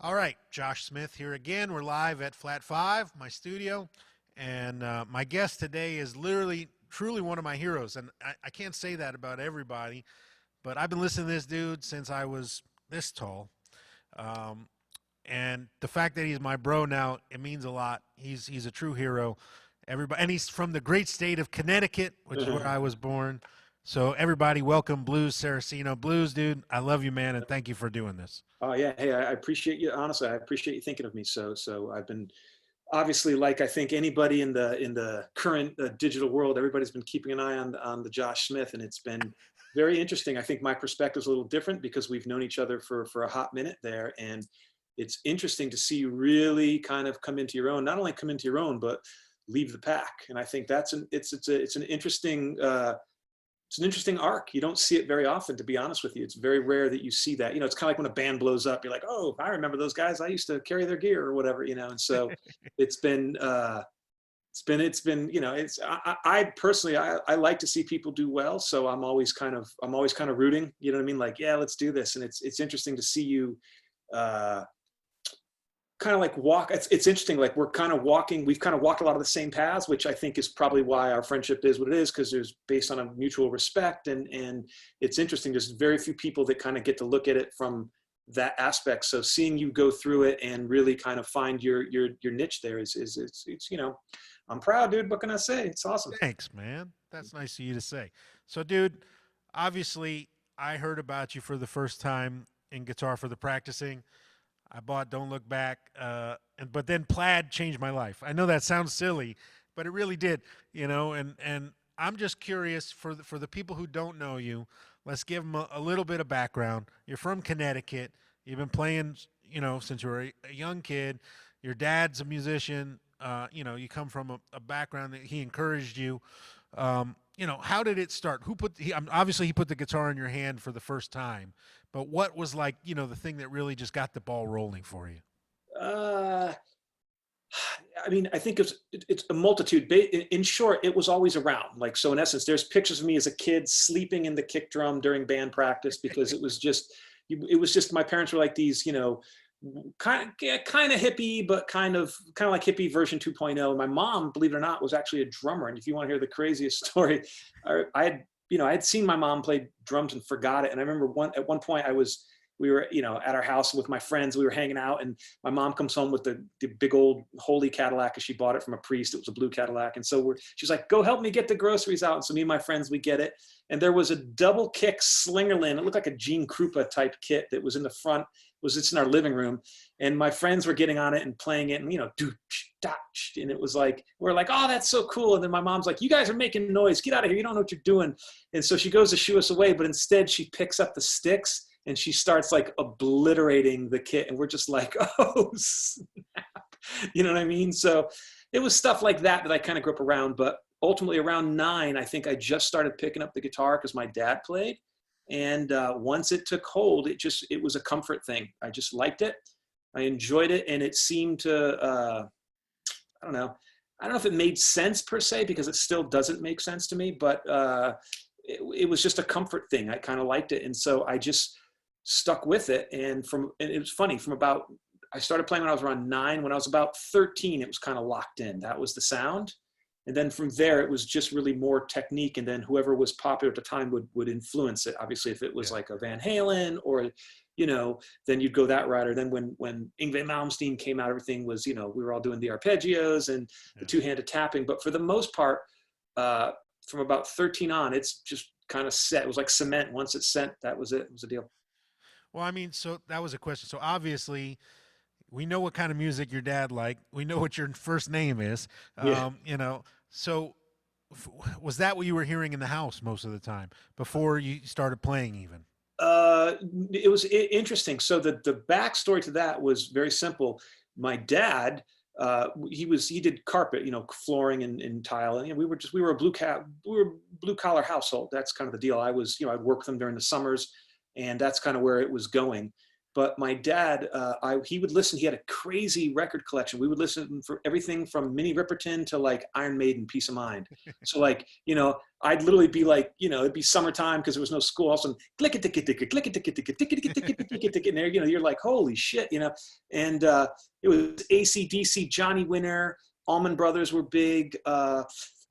All right, Josh Smith here again. We're live at Flat Five, my studio, and my guest today is literally, truly one of my heroes. And I can't say that about everybody, but I've been listening to this dude since I was this tall. Um, and the fact that he's my bro now, it means a lot. He's a true hero. Everybody, and he's from the great state of Connecticut, which is where I was born. So everybody, welcome Blues Saraceno. Blues, dude, I love you, man, and thank you for doing this. Oh yeah, hey, I appreciate you. Honestly, I appreciate you thinking of me. So I've been obviously, like I think anybody in the current digital world, everybody's been keeping an eye on the Josh Smith, and it's been very interesting. I think my perspective's a little different because we've known each other for a hot minute there, and it's interesting to see you really kind of come into your own. Not only come into your own, but leave the pack. And I think that's it's an interesting. It's an interesting arc. You don't see it very often, to be honest with you. It's very rare that you see that. It's kind of like when a band blows up, you're like, oh, I remember those guys. I used to carry their gear or whatever, And so it's been, I personally, I like to see people do well. So I'm always kind of rooting, you know what I mean? Like, yeah, let's do this. And it's interesting to see you, kind of like walk. It's interesting. Like we've kind of walked a lot of the same paths, which I think is probably why our friendship is what it is, because there's based on a mutual respect. And it's interesting. There's very few people that kind of get to look at it from that aspect. So seeing you go through it and really kind of find your niche there it's I'm proud, dude. What can I say? It's awesome. Thanks, man. That's nice of you to say. So, dude, obviously, I heard about you for the first time in Guitar for the Practicing. I bought Don't Look Back, but then Plaid changed my life. I know that sounds silly, but it really did, And I'm just curious for the people who don't know you. Let's give them a little bit of background. You're from Connecticut. You've been playing, since you were a young kid. Your dad's a musician. You come from a background that he encouraged you. How did it start? Obviously he put the guitar in your hand for the first time, but what was like, the thing that really just got the ball rolling for you? Uh, I mean, I think it's a multitude. In short, it was always around. Like, so in essence, there's pictures of me as a kid sleeping in the kick drum during band practice because it was just my parents were like these, kind of hippie, but kind of like hippie version 2.0. My mom, believe it or not, was actually a drummer. And if you want to hear the craziest story, I had seen my mom play drums and forgot it. And I remember at one point we were, at our house with my friends, we were hanging out, and my mom comes home with the big old holy Cadillac, because she bought it from a priest. It was a blue Cadillac. And so she's like, go help me get the groceries out. And so me and my friends, we get it. And there was a double kick Slingerland. It looked like a Gene Krupa type kit that was in the front. It's in our living room. And my friends were getting on it and playing it, and, and it was like, we're like, oh, that's so cool. And then my mom's like, you guys are making noise. Get out of here. You don't know what you're doing. And so she goes to shoo us away, but instead she picks up the sticks and she starts like obliterating the kit. And we're just like, oh, snap. You know what I mean? So it was stuff like that I kind of grew up around. But ultimately around 9, I think I just started picking up the guitar because my dad played. And once it took hold, it was a comfort thing. I just liked it. I enjoyed it. And it seemed to, I don't know. I don't know if it made sense per se, because it still doesn't make sense to me, but it was just a comfort thing. I kind of liked it. And so I just stuck with it. And it was funny, I started playing when I was around 9. When I was about 13, it was kind of locked in. That was the sound. And then from there, it was just really more technique. And then whoever was popular at the time would influence it. Obviously, if it was like a Van Halen or, then you'd go that route. Or then when Yngwie Malmsteen came out, everything was, we were all doing the arpeggios and the two-handed tapping. But for the most part, from about 13 on, it's just kind of set. It was like cement. Once it's set, that was it. It was a deal. Well, I mean, so that was a question. So obviously, we know what kind of music your dad liked. We know what your first name is. Yeah. So was that what you were hearing in the house most of the time before you started playing even? Uh, it was interesting. So the backstory to that was very simple. My dad, he did carpet, flooring and tile, and we were a blue collar household. That's kind of the deal. I'd work with them during the summers, and that's kind of where it was going. But my dad, he would listen. He had a crazy record collection. We would listen for everything from Minnie Riperton to like Iron Maiden, Peace of Mind. So like, you know, I'd literally be like, you know, it'd be summertime because there was no school. All of a sudden, click it, tick it, tick it, click it, tick it, tick it, tick it, tick it, tick it, tick it, tick it. And there, you know, you're like, holy shit, you know. And it was AC/DC, Johnny Winter, Allman Brothers were big.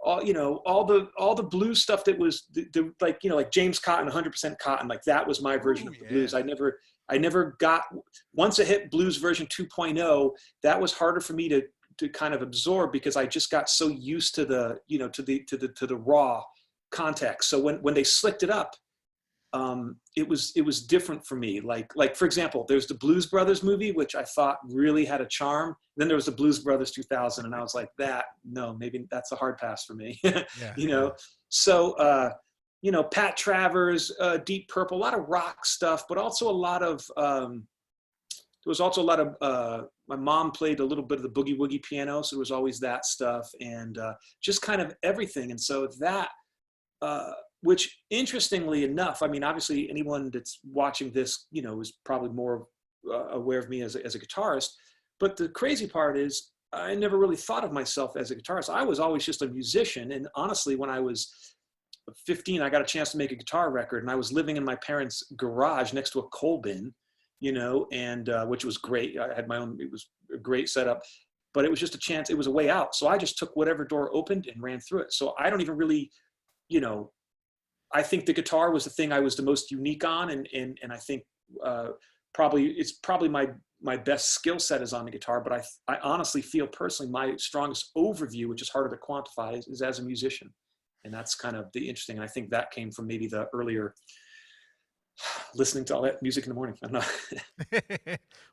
All, you know, all the blues stuff that was the like, you know, like James Cotton, 100% Cotton, like that was my version of the blues. I never got, once I hit blues version 2.0, that was harder for me to kind of absorb because I just got so used to the, you know, to the raw context. So when they slicked it up, it was different for me. Like for example, there's the Blues Brothers movie, which I thought really had a charm. Then there was the Blues Brothers 2000, and I was like, no, maybe that's a hard pass for me. Yeah. You know, so you know, Pat Travers, Deep Purple, a lot of rock stuff, but also a lot of there was also a lot of my mom played a little bit of the boogie woogie piano, so there was always that stuff, and just kind of everything. And so that which interestingly enough, I mean, obviously anyone that's watching this, you know, is probably more aware of me as a guitarist. But the crazy part is I never really thought of myself as a guitarist. I was always just a musician. And honestly, when I was 15, I got a chance to make a guitar record, and I was living in my parents' garage next to a coal bin, you know, and which was great. I had my own, it was a great setup, but it was just a chance. It was a way out. So I just took whatever door opened and ran through it. So I don't even really, you know, I think the guitar was the thing I was the most unique on. And I think it's probably my best skill set is on the guitar, but I honestly feel personally my strongest overview, which is harder to quantify, is as a musician. And that's kind of the interesting. And I think that came from maybe the earlier listening to all that music in the morning. I'm not.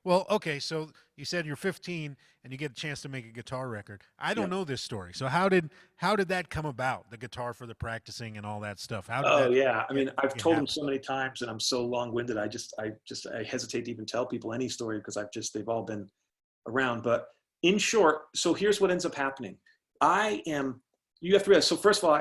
Well, okay. So you said you're 15 and you get a chance to make a guitar record. I don't Yeah. know this story. So how did that come about? The guitar for the practicing and all that stuff. How did Oh that yeah. I mean, I've get told them happen? so many times and I'm so long winded. I hesitate to even tell people any story because they've all been around. But in short, so here's what ends up happening. You have to realize, so first of all,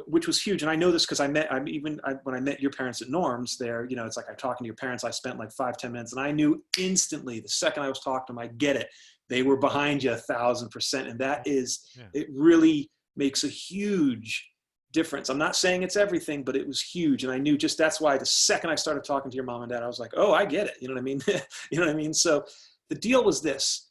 which was huge, and I know this because when I met your parents at Norm's there, you know, it's like I'm talking to your parents, I spent like 5-10 minutes, and I knew instantly the second I was talking to them, I get it. They were behind you 1,000%, and that is, Yeah. it really makes a huge difference. I'm not saying it's everything, but it was huge, and I knew just that's why the second I started talking to your mom and dad, I was like, oh, I get it. You know what I mean? You know what I mean? So the deal was this.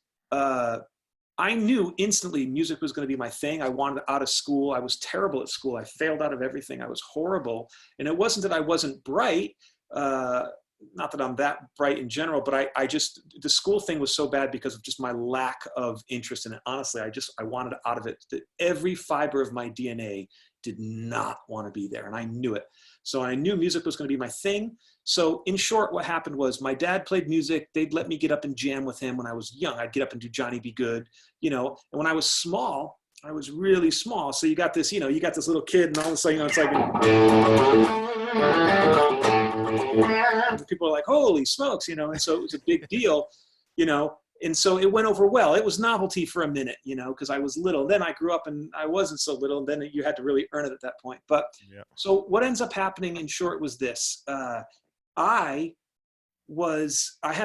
I knew instantly music was going to be my thing. I wanted out of school. I was terrible at school. I failed out of everything. I was horrible. And it wasn't that I wasn't bright. Not that I'm that bright in general, but the school thing was so bad because of just my lack of interest in it. Honestly, I wanted out of it. Every fiber of my DNA did not want to be there. And I knew it. So I knew music was going to be my thing. So in short, what happened was my dad played music. They'd let me get up and jam with him when I was young. I'd get up and do Johnny Be Good, you know, and when I was small, I was really small. So you got this, you know, you got this little kid and all of a sudden, you know, it's like, and people are like, holy smokes, you know, and so it was a big deal, you know, and so it went over well. It was novelty for a minute, you know, because I was little. Then I grew up and I wasn't so little. And then you had to really earn it at that point. But Yeah. so what ends up happening in short was this. I had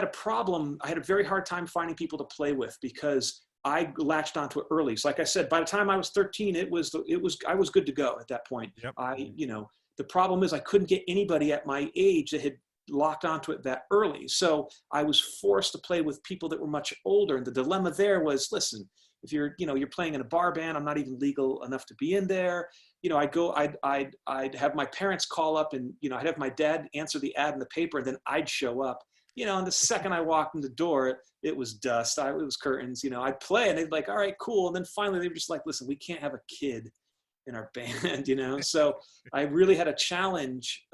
a problem. I had a very hard time finding people to play with because I latched onto it early. So like I said, by the time I was 13, I was good to go at that point. Yep. You know, the problem is I couldn't get anybody at my age that had locked onto it that early. So I was forced to play with people that were much older. And the dilemma there was, listen, if you're playing in a bar band, I'm not even legal enough to be in there. You know, I'd have my parents call up and, you know, I'd have my dad answer the ad in the paper and then I'd show up, you know, and the second I walked in the door, it was dust. It was curtains, you know, I'd play and they'd be like, all right, cool. And then finally they were just like, listen, we can't have a kid in our band, you know? So I really had a challenge,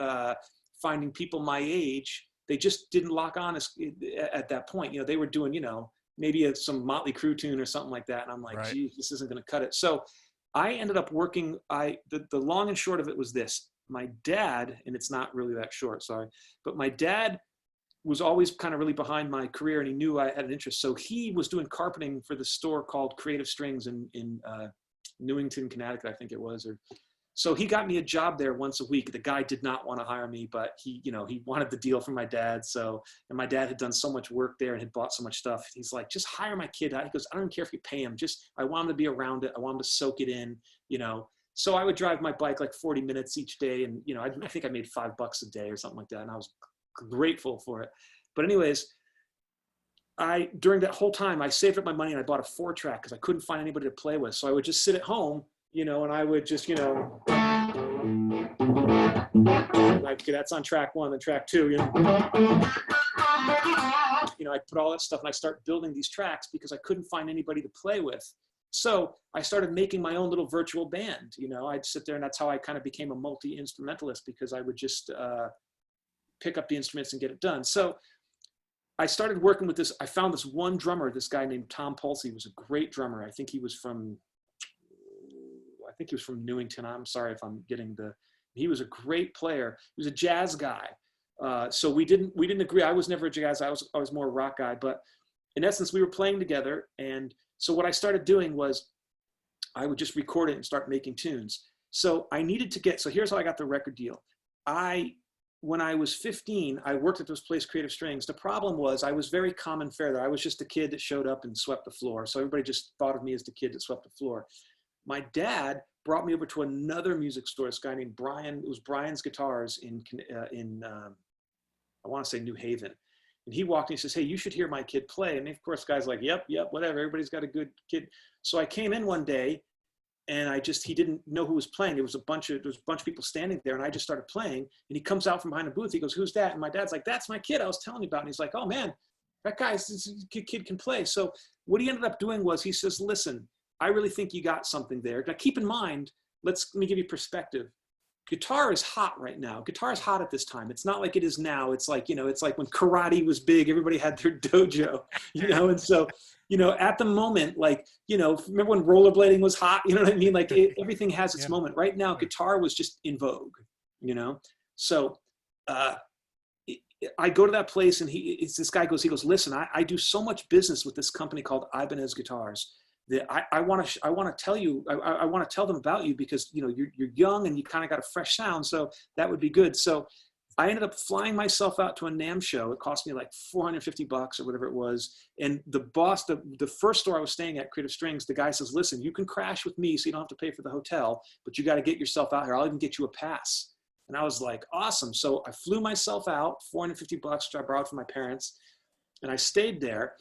finding people my age. They just didn't lock on at that point. You know, they were doing, you know, maybe some Motley Crue tune or something like that. And I'm like, Right. geez, this isn't going to cut it. So I ended up working. The long and short of it was this. My dad, and it's not really that short, sorry, but my dad was always kind of really behind my career and he knew I had an interest. So he was doing carpeting for the store called Creative Strings in Newington, Connecticut, I think it was, or So he got me a job there once a week. The guy did not want to hire me, but he, he wanted the deal from my dad. So, and my dad had done so much work there and had bought so much stuff. He's like, just hire my kid. He goes, I don't care if you pay him. Just, I want him to be around it. I want him to soak it in, So I would drive my bike like 40 minutes each day. And, I think I made $5 a day or something like that. And I was grateful for it. But anyways, during that whole time, I saved up my money and I bought a 4-track because I couldn't find anybody to play with. So I would just sit at home, and I would just, like, okay, that's on track 1, then track 2, I put all that stuff and I start building these tracks because I couldn't find anybody to play with. So I started making my own little virtual band. I'd sit there, and that's how I kind of became a multi-instrumentalist, because I would just pick up the instruments and get it done. So I started working with this. I found this one drummer, this guy named Tom Pulsey. He was a great drummer. I think he was from Newington. I'm sorry if I'm getting he was a great player. He was a jazz guy. So we didn't agree. I was never a jazz. I was more a rock guy, but in essence, we were playing together. And so what I started doing was I would just record it and start making tunes. So so here's how I got the record deal. When I was 15, I worked at this place, Creative Strings. The problem was I was very common fare there. I was just a kid that showed up and swept the floor. So everybody just thought of me as the kid that swept the floor. My dad brought me over to another music store, this guy named Brian. It was Brian's Guitars in I want to say New Haven. And he walked in, he says, hey, you should hear my kid play. And of course, the guy's like, yep, whatever. Everybody's got a good kid. So I came in one day, and he didn't know who was playing. There was a bunch of people standing there, and I just started playing. And he comes out from behind the booth. He goes, who's that? And my dad's like, that's my kid I was telling you about. And he's like, oh man, that this kid can play. So what he ended up doing was he says, listen, I really think you got something there. Now keep in mind, let me give you perspective. Guitar is hot right now. Guitar is hot at this time. It's not like it is now. It's like, it's like when karate was big, everybody had their dojo, and so, at the moment, like, remember when rollerblading was hot, you know what I mean? Like everything has its moment. Right now, guitar was just in vogue, So I go to that place, and this guy goes, listen, I do so much business with this company called Ibanez Guitars that I want to tell you, I want to tell them about you because, you're young and you kind of got a fresh sound. So that would be good. So I ended up flying myself out to a NAMM show. It cost me like $450 or whatever it was. And the boss, the first store I was staying at, Creative Strings, the guy says, listen, you can crash with me so you don't have to pay for the hotel, but you got to get yourself out here. I'll even get you a pass. And I was like, awesome. So I flew myself out, $450, which I borrowed from my parents. And I stayed there.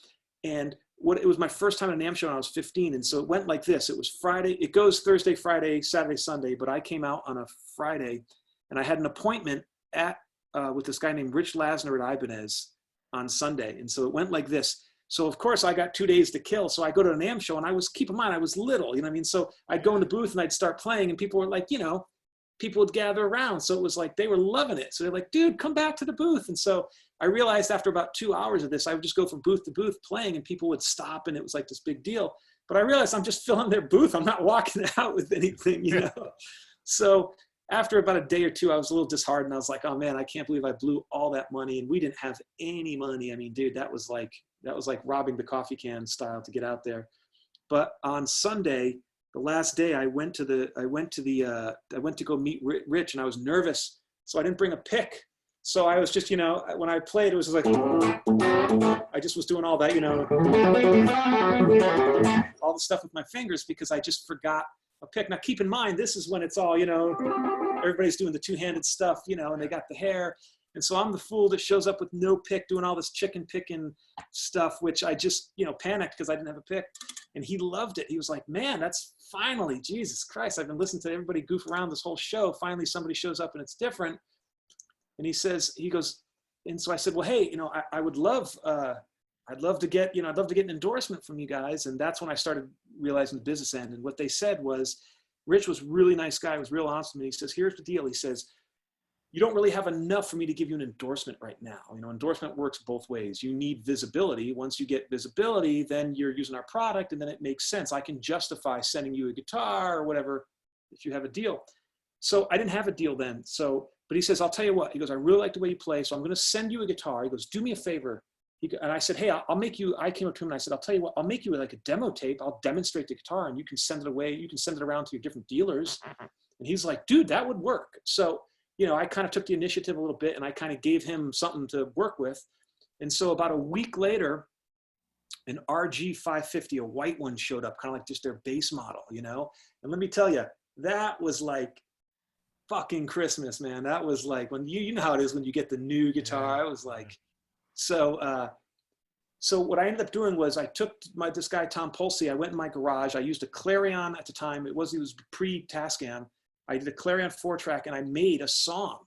And it was my first time at a NAMM show when I was 15. And so it went like this. It was Friday. It goes Thursday, Friday, Saturday, Sunday. But I came out on a Friday, and I had an appointment with this guy named Rich Lasner at Ibanez on Sunday. And so it went like this. So of course I got 2 days to kill. So I go to a NAMM show, and keep in mind, I was little, So I'd go in the booth and I'd start playing, and people were like, people would gather around. So it was like, they were loving it. So they're like, dude, come back to the booth. And so I realized after about 2 hours of this, I would just go from booth to booth playing, and people would stop, and it was like this big deal. But I realized I'm just filling their booth. I'm not walking out with anything, So after about a day or two, I was a little disheartened. I was like, oh man, I can't believe I blew all that money, and we didn't have any money. I mean, dude, that was like robbing the coffee can style to get out there. But on Sunday, the last day, I went to go meet Rich, and I was nervous, so I didn't bring a pick. So I was just, when I played, it was like, I just was doing all that, all the stuff with my fingers, because I just forgot a pick. Now, keep in mind, this is when it's all, everybody's doing the two-handed stuff, and they got the hair. And so I'm the fool that shows up with no pick, doing all this chicken picking stuff, which I just, panicked because I didn't have a pick. And he loved it. He was like, man, that's finally, Jesus Christ, I've been listening to everybody goof around this whole show. Finally, somebody shows up and it's different. And he goes, and so I said, well, hey, I'd love to get an endorsement from you guys. And that's when I started realizing the business end. And what they said was, Rich was a really nice guy, was real awesome. And he says, here's the deal. He says, you don't really have enough for me to give you an endorsement right now. Endorsement works both ways. You need visibility. Once you get visibility, then you're using our product, and then it makes sense. I can justify sending you a guitar or whatever if you have a deal. So I didn't have a deal then. But he says, I'll tell you what. He goes, I really like the way you play, so I'm going to send you a guitar. He goes, do me a favor. And I said, hey, I'll make you, I came up to him and I said, I'll tell you what, I'll make you like a demo tape. I'll demonstrate the guitar, and you can send it away. You can send it around to your different dealers. And he's like, dude, that would work. So, you know, I kind of took the initiative a little bit and I kind of gave him something to work with. And so about a week later, an RG 550, a white one, showed up, kind of like just their base model, you know? And let me tell you, that was like fucking Christmas, man. That was like when you know how it is when you get the new guitar. I was like, so, so what I ended up doing was I took this guy, Tom Polsey, I went in my garage. I used a Clarion at the time. It was pre-Tascam. I did a Clarion 4-track and I made a song.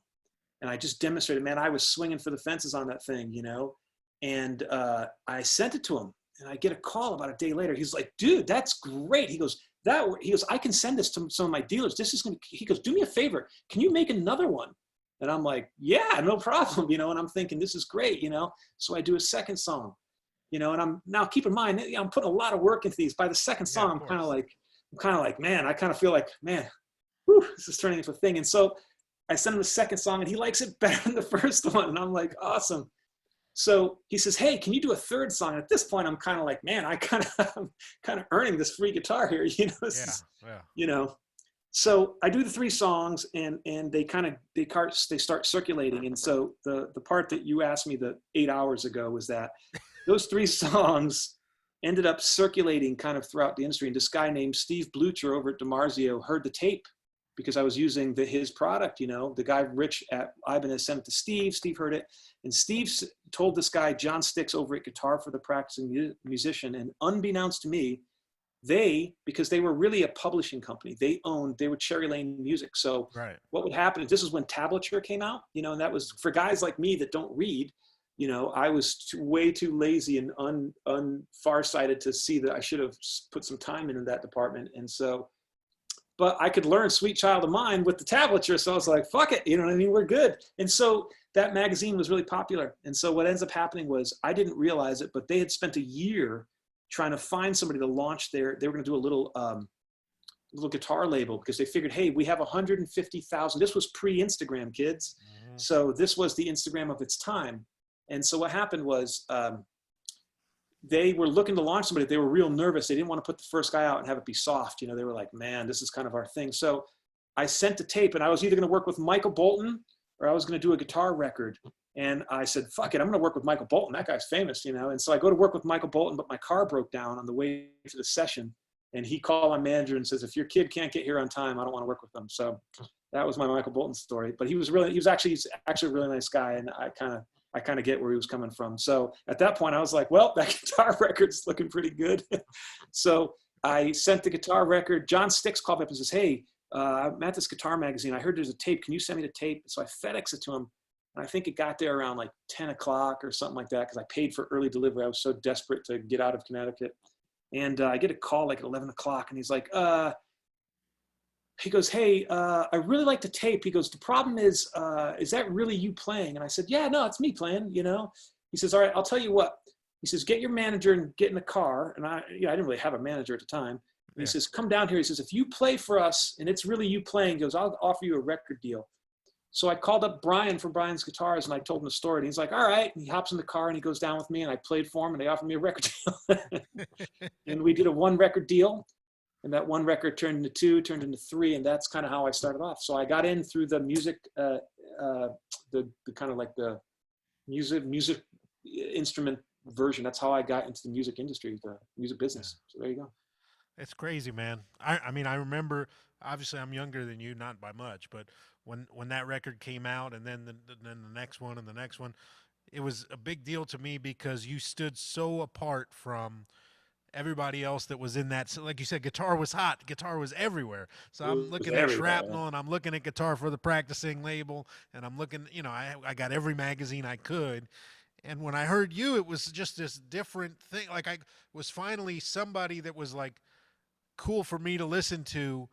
And I just demonstrated, man, I was swinging for the fences on that thing, you know? And I sent it to him. And I get a call about a day later. He's like, dude, that's great. He goes, I can send this to some of my dealers. He goes, do me a favor. Can you make another one? And I'm like, yeah, no problem. You know, and I'm thinking, this is great, you know? So I do a second song, you know, and I'm now, keep in mind, I'm putting a lot of work into these. By the second song, I'm kind of like, man, I kind of feel like, man, whew, this is turning into a thing. And so I sent him the second song and he likes it better than the first one. And I'm like, awesome. So he says, hey, can you do a third song? And at this point, I'm kind of like, man, I'm kind of earning this free guitar here, you know? You know. So I do the 3 songs and they start circulating. And so the part that you asked me the 8 hours ago was that those 3 songs ended up circulating kind of throughout the industry. And this guy named Steve Blucher over at DiMarzio heard the tape because I was using his product, you know. The guy, Rich at Ibanez, sent it to Steve. Steve heard it. And Steve told this guy, John Sticks, over at Guitar for the Practicing Musician, and unbeknownst to me, because they were really a publishing company, they were Cherry Lane Music. So what would happen, this is when tablature came out, you know, and that was for guys like me that don't read, you know, I was way too lazy and farsighted to see that I should have put some time into that department. And so, but I could learn Sweet Child of Mine with the tablature. So I was like, fuck it. You know what I mean? We're good. And so that magazine was really popular. And so what ends up happening was, I didn't realize it, but they had spent a year trying to find somebody to launch they were going to do a little guitar label, because they figured, hey, we have 150,000. This was pre-Instagram, kids. Mm-hmm. So this was the Instagram of its time. And so what happened was, they were looking to launch somebody. They were real nervous. They didn't want to put the first guy out and have it be soft. You know, they were like, man, this is kind of our thing. So I sent the tape, and I was either going to work with Michael Bolton or I was going to do a guitar record. And I said, fuck it, I'm going to work with Michael Bolton. That guy's famous, you know? And so I go to work with Michael Bolton, but my car broke down on the way to the session. And he called my manager and says, if your kid can't get here on time, I don't want to work with them. So that was my Michael Bolton story. But he's actually a really nice guy. And I kind of get where he was coming from. So at that point I was like, well, that guitar record's looking pretty good. So I sent the guitar record. John Sticks called me up and says, hey, I'm at this guitar magazine. I heard there's a tape. Can you send me the tape? So I FedExed it to him. And I think it got there around like 10 o'clock or something like that, because I paid for early delivery. I was so desperate to get out of Connecticut. And I get a call like at 11 o'clock, and he's like, he goes, hey, I really like the tape. He goes, the problem is that really you playing? And I said, yeah, no, it's me playing, you know? He says, all right, I'll tell you what. He says, get your manager and get in the car. And I didn't really have a manager at the time. And he says, come down here. He says, if you play for us and it's really you playing, he goes, I'll offer you a record deal. So I called up Brian from Brian's Guitars, and I told him the story. And he's like, all right. And he hops in the car and he goes down with me, and I played for him, and they offered me a record deal. And we did a 1 record deal. And that 1 record turned into 2, turned into 3. And that's kind of how I started off. So I got in through the music, the kind of like the music instrument version. That's how I got into the music industry, the music business. So there you go. It's crazy, man. I mean, I remember, obviously I'm younger than you, not by much, but when that record came out, and then the next one and the next one, it was a big deal to me because you stood so apart from everybody else that was in that. So like you said, guitar was hot, guitar was everywhere. So I'm looking at Shrapnel, and I'm looking at Guitar for the Practicing label, and I'm looking, you know, I got every magazine I could. And when I heard you, it was just this different thing. Like, I was finally somebody that was like cool for me to listen to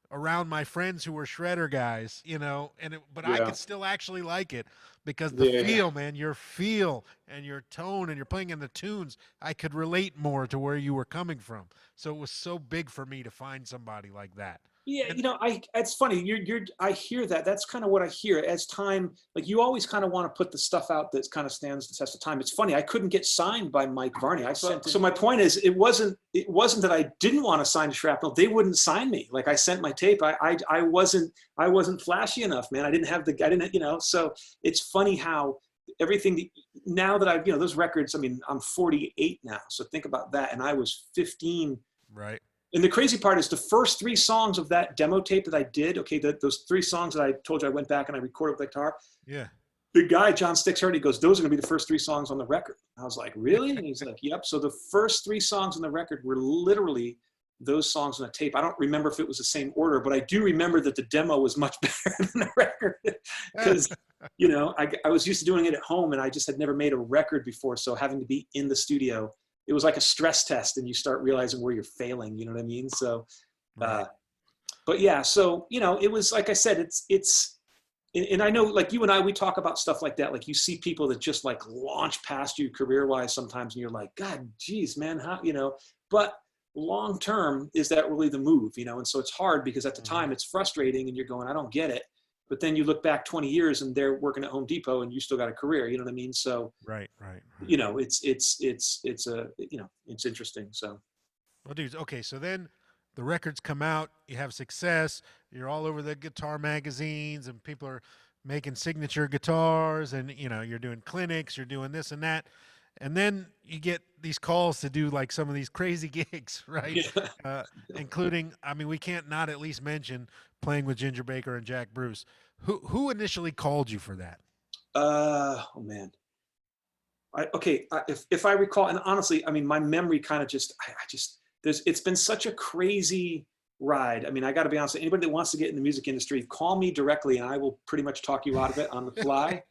around my friends who were shredder guys, you know, but I could still actually like it because the feel, man, your feel and your tone, and you're playing in the tunes, I could relate more to where you were coming from. So it was so big for me to find somebody like that. Yeah, And it's funny. I hear that. That's kind of what I hear as time. Like you always kind of want to put the stuff out that kind of stands the test of time. It's funny. I couldn't get signed by Mike Varney. I sent. So my point is, it wasn't that I didn't want to sign to Shrapnel. They wouldn't sign me. Like I sent my tape. I wasn't flashy enough, man. I didn't have I didn't, So it's funny how everything now that I've, those records. I mean, I'm 48 now, so think about that. And I was 15. right. And the crazy part is the first 3 songs of that demo tape that I did, okay, those 3 songs that I told you I went back and I recorded with the guitar, Yeah. the guy, John Sticks, heard, he goes, those are going to be the first 3 songs on the record. I was like, really? And he's like, yep. So the first 3 songs on the record were literally those songs on the tape. I don't remember if it was the same order, but I do remember that the demo was much better than the record because, I was used to doing it at home and I just had never made a record before. So having to be in the studio, it was like a stress test and you start realizing where you're failing, you know what I mean? So, Right. but yeah, so, it was, like I said, and I know like you and I, we talk about stuff like that. Like you see people that just like launch past you career wise sometimes and you're like, God, geez, man, how, but long term, is that really the move, And so it's hard because at the time it's frustrating and you're going, I don't get it. But then you look back 20 years and they're working at Home Depot and you still got a career, you know what I mean? So, Right. Right. it's interesting. So, Well, dude, okay, so then the records come out, you have success, you're all over the guitar magazines, and people are making signature guitars, and you're doing clinics, you're doing this and that, and then you get these calls to do like some of these crazy gigs, right? yeah. Uh, including, I mean, we can't not at least mention playing with Ginger Baker and Jack Bruce. Who initially called you for that? Oh man. If I recall, and honestly, I mean, my memory kind of just, I just, it's been such a crazy ride. I mean, I got to be honest, anybody that wants to get in the music industry, call me directly and I will pretty much talk you out of it on the fly.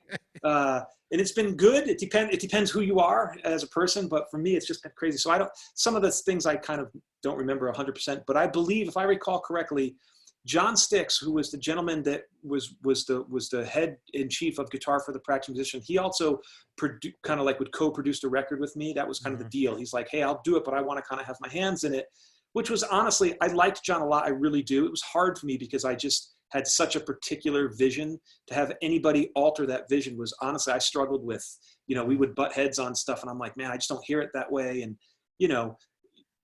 And it's been good. It depends who you are as a person, but for me, it's just been crazy. So some of the things I kind of don't remember 100%, but I believe if I recall correctly, John Sticks, who was the gentleman that was the head in chief of Guitar for the Practicing Musician, he also kind of like would co-produce a record with me. That was kind of the deal. He's like, hey, I'll do it, but I want to kind of have my hands in it, which was honestly, I liked John a lot. I really do. It was hard for me because I just had such a particular vision. To have anybody alter that vision was honestly, I struggled with, we would butt heads on stuff and I'm like, man, I just don't hear it that way. And,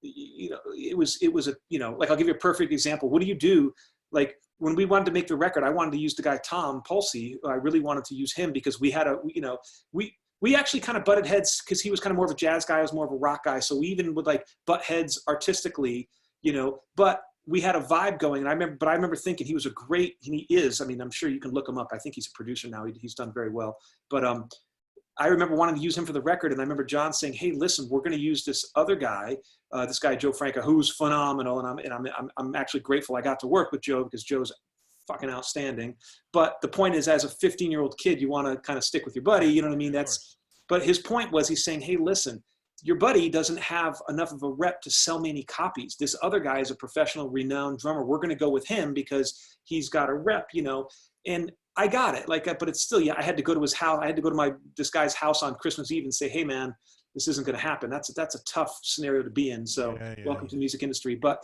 it was like, I'll give you a perfect example. What do you do? Like when we wanted to make the record, I wanted to use the guy, Tom Polsey. I really wanted to use him because we had we actually kind of butted heads because he was kind of more of a jazz guy. I was more of a rock guy. So we even would like butt heads artistically, but we had a vibe going. And I remember thinking he is, I mean, I'm sure you can look him up. I think he's a producer now. He's done very well. But I remember wanting to use him for the record. And I remember John saying, hey, listen, we're going to use this other guy, this guy, Joe Franco, who's phenomenal. And I'm actually grateful I got to work with Joe because Joe's fucking outstanding. But the point is, as a 15-year-old kid, you want to kind of stick with your buddy. You know what I mean? But his point was, he's saying, hey, listen, your buddy doesn't have enough of a rep to sell many copies. This other guy is a professional, renowned drummer. We're going to go with him because he's got a rep, and I got it. But it's still, I had to go to his house. I had to go to this guy's house on Christmas Eve and say, hey man, this isn't going to happen. That's a tough scenario to be in. So welcome to the music industry. But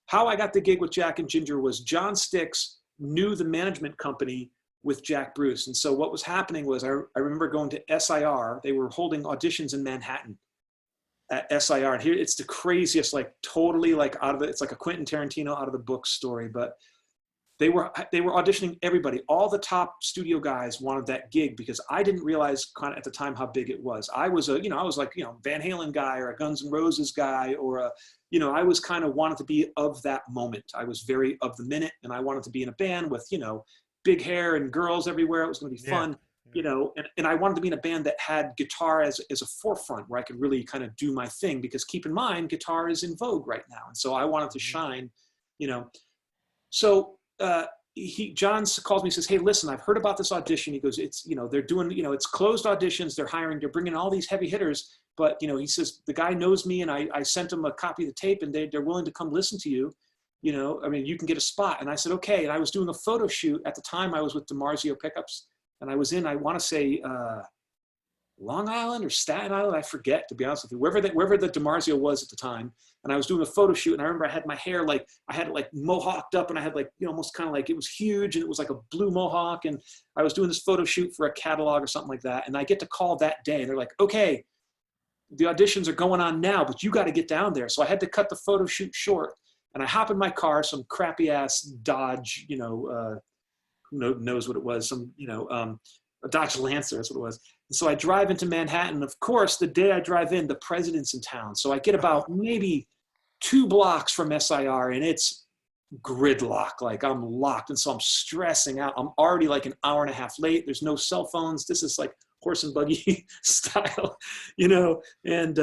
how I got the gig with Jack and Ginger was John Sticks knew the management company with Jack Bruce. And so what was happening was I remember going to SIR. They were holding auditions in Manhattan at SIR. And here it's the craziest, like totally like it's like a Quentin Tarantino out of the book story, but they were auditioning everybody. All the top studio guys wanted that gig because I didn't realize kind of at the time how big it was. I was like, Van Halen guy or a Guns N' Roses guy or I was kind of wanted to be of that moment. I was very of the minute and I wanted to be in a band with, big hair and girls everywhere. It was going to be fun, and I wanted to be in a band that had guitar as a forefront where I could really kind of do my thing because keep in mind, guitar is in vogue right now. And so I wanted to shine, so John calls me and says, hey, listen, I've heard about this audition. He goes, it's, they're doing, it's closed auditions. They're they're bringing all these heavy hitters. But, he says, the guy knows me and I sent him a copy of the tape and they're willing to come listen to you. I mean, you can get a spot. And I said, okay. And I was doing a photo shoot at the time. I was with DiMarzio Pickups and I was in, I want to say, Long Island or Staten Island, I forget, to be honest with you, wherever the DiMarzio was at the time. And I was doing a photo shoot, and I remember I had my hair like, I had it like mohawked up, and I had like, you know, almost kind of like, it was huge, and it was like a blue mohawk, and I was doing this photo shoot for a catalog or something like that. And I get to call that day, and they're like, okay, the auditions are going on now, but you got to get down there. So I had to cut the photo shoot short, and I hop in my car, some crappy ass Dodge, you know, who knows what it was, some, you know, a Dodge Lancer, that's what it was. And so I drive into Manhattan. Of course, the day I drive in, the president's in town. So I get about maybe 2 blocks from SIR, and it's gridlock. Like, I'm locked. And so I'm stressing out. I'm already like an hour and a half late. There's no cell phones. This is like horse and buggy style, you know? And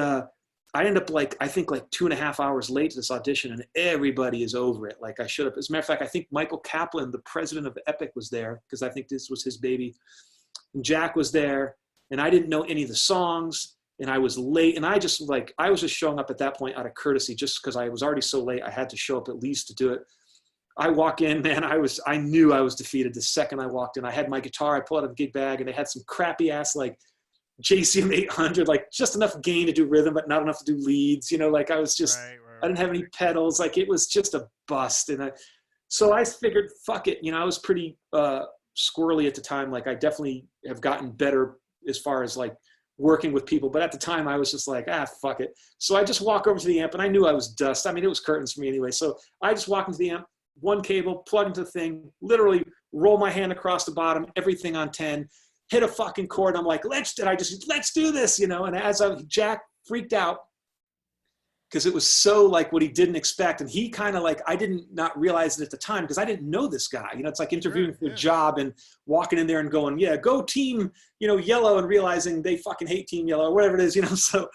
I end up like, I think like 2.5 hours late to this audition, and everybody is over it. Like, I should have, as a matter of fact, I think Michael Kaplan, the president of Epic, was there, because I think this was his baby. And Jack was there, and I didn't know any of the songs, and I was late. And I was just showing up at that point out of courtesy, just because I was already so late. I had to show up at least to do it. I walk in, man, I knew I was defeated the second I walked in. I had my guitar, I pulled out of a gig bag, and they had some crappy ass, like, JCM 800, like just enough gain to do rhythm, but not enough to do leads. You know, like I was just, I didn't have any pedals. Like, it was just a bust. And so I figured, fuck it. You know, I was pretty squirrely at the time. Like, I definitely have gotten better as far as like working with people. But at the time I was just like, fuck it. So I just walk over to the amp, and I knew I was dust. I mean, it was curtains for me anyway. So I just walk into the amp, one cable, plug into the thing, literally roll my hand across the bottom, everything on 10, hit a fucking chord. I'm like, let's do this, you know? And as Jack freaked out, because it was so like what he didn't expect. And he kind of like, I didn't not realize it at the time, because I didn't know this guy. You know, it's like interviewing for a job and walking in there and going, yeah, go team, you know, yellow, and realizing they fucking hate team yellow or whatever it is, you know? So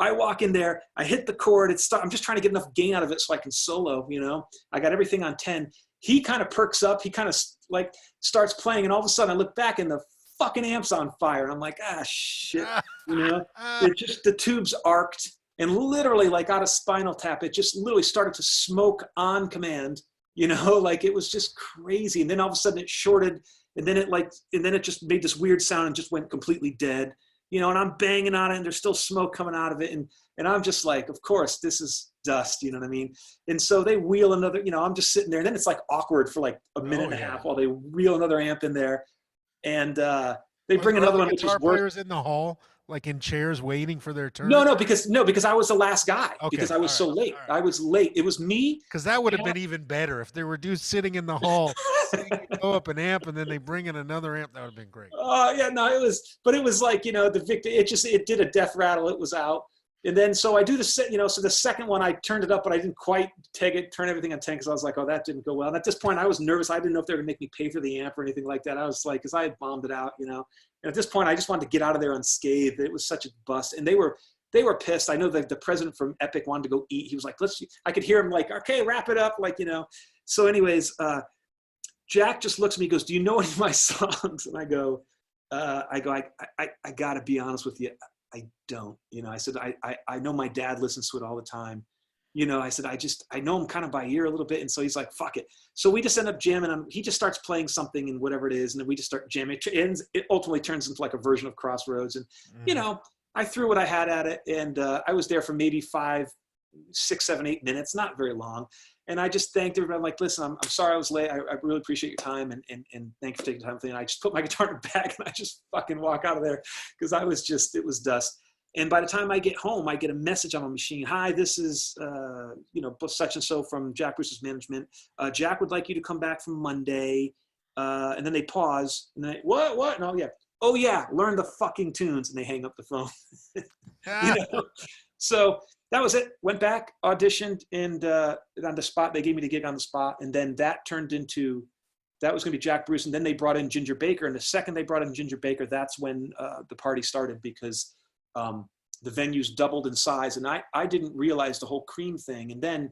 I walk in there, I hit the chord. I'm just trying to get enough gain out of it so I can solo, you know? I got everything on 10. He kind of perks up. He kind of like starts playing, and all of a sudden I look back, and the fucking amp's on fire. And I'm like, shit, you know? It just, the tubes arced, and literally like out of Spinal Tap, it just literally started to smoke on command, you know? Like, it was just crazy. And then all of a sudden it shorted, and then it just made this weird sound and just went completely dead, you know? And I'm banging on it, and there's still smoke coming out of it. And I'm just like, of course, this is dust, you know what I mean? And so they wheel another, you know, I'm just sitting there, and then it's like awkward for like a minute and a half while they wheel another amp in there. And they bring another one, which is worse. Players in the hall, like in chairs, waiting for their turn. No, because I was the last guy. Okay. Because I was so late. Right. I was late. It was me. Because that would have been even better if there were dudes sitting in the hall, go up an amp, and then they bring in another amp. That would have been great. Yeah, no, it was like, you know, it did a death rattle. It was out. And then, so I do you know, so the second one, I turned it up, but I didn't quite turn everything on 10, because I was like, oh, that didn't go well. And at this point, I was nervous. I didn't know if they were going to make me pay for the amp or anything like that. I was like, because I had bombed it out, you know. And at this point, I just wanted to get out of there unscathed. It was such a bust. And they were pissed. I know that the president from Epic wanted to go eat. He was like, I could hear him like, okay, wrap it up. Like, you know. So anyways, Jack just looks at me, goes, do you know any of my songs? And I go, I got to be honest with you. I don't, you know. I said, I know my dad listens to it all the time. You know, I said, I know him kind of by ear a little bit. And so he's like, fuck it. So we just end up jamming. He just starts playing something and whatever it is. And then we just start jamming. It ultimately turns into like a version of Crossroads. And, you know, I threw what I had at it. And I was there for maybe 5, 6, 7, 8 minutes, not very long. And I just thanked everybody. I'm like, listen, I'm sorry I was late. I really appreciate your time. And thank you for taking the time. And I just put my guitar in the bag, and I just fucking walk out of there, because it was dust. And by the time I get home, I get a message on my machine. Hi, this is, you know, such and so from Jack Bruce's management. Jack would like you to come back from Monday. And then they pause. And then what? No, yeah. Oh yeah, learn the fucking tunes. And they hang up the phone. You know? So that was it. Went back, auditioned, and on the spot, they gave me the gig on the spot. And then that turned into, that was going to be Jack Bruce. And then they brought in Ginger Baker. And the second they brought in Ginger Baker, that's when the party started, because the venues doubled in size. And I didn't realize the whole Cream thing. And then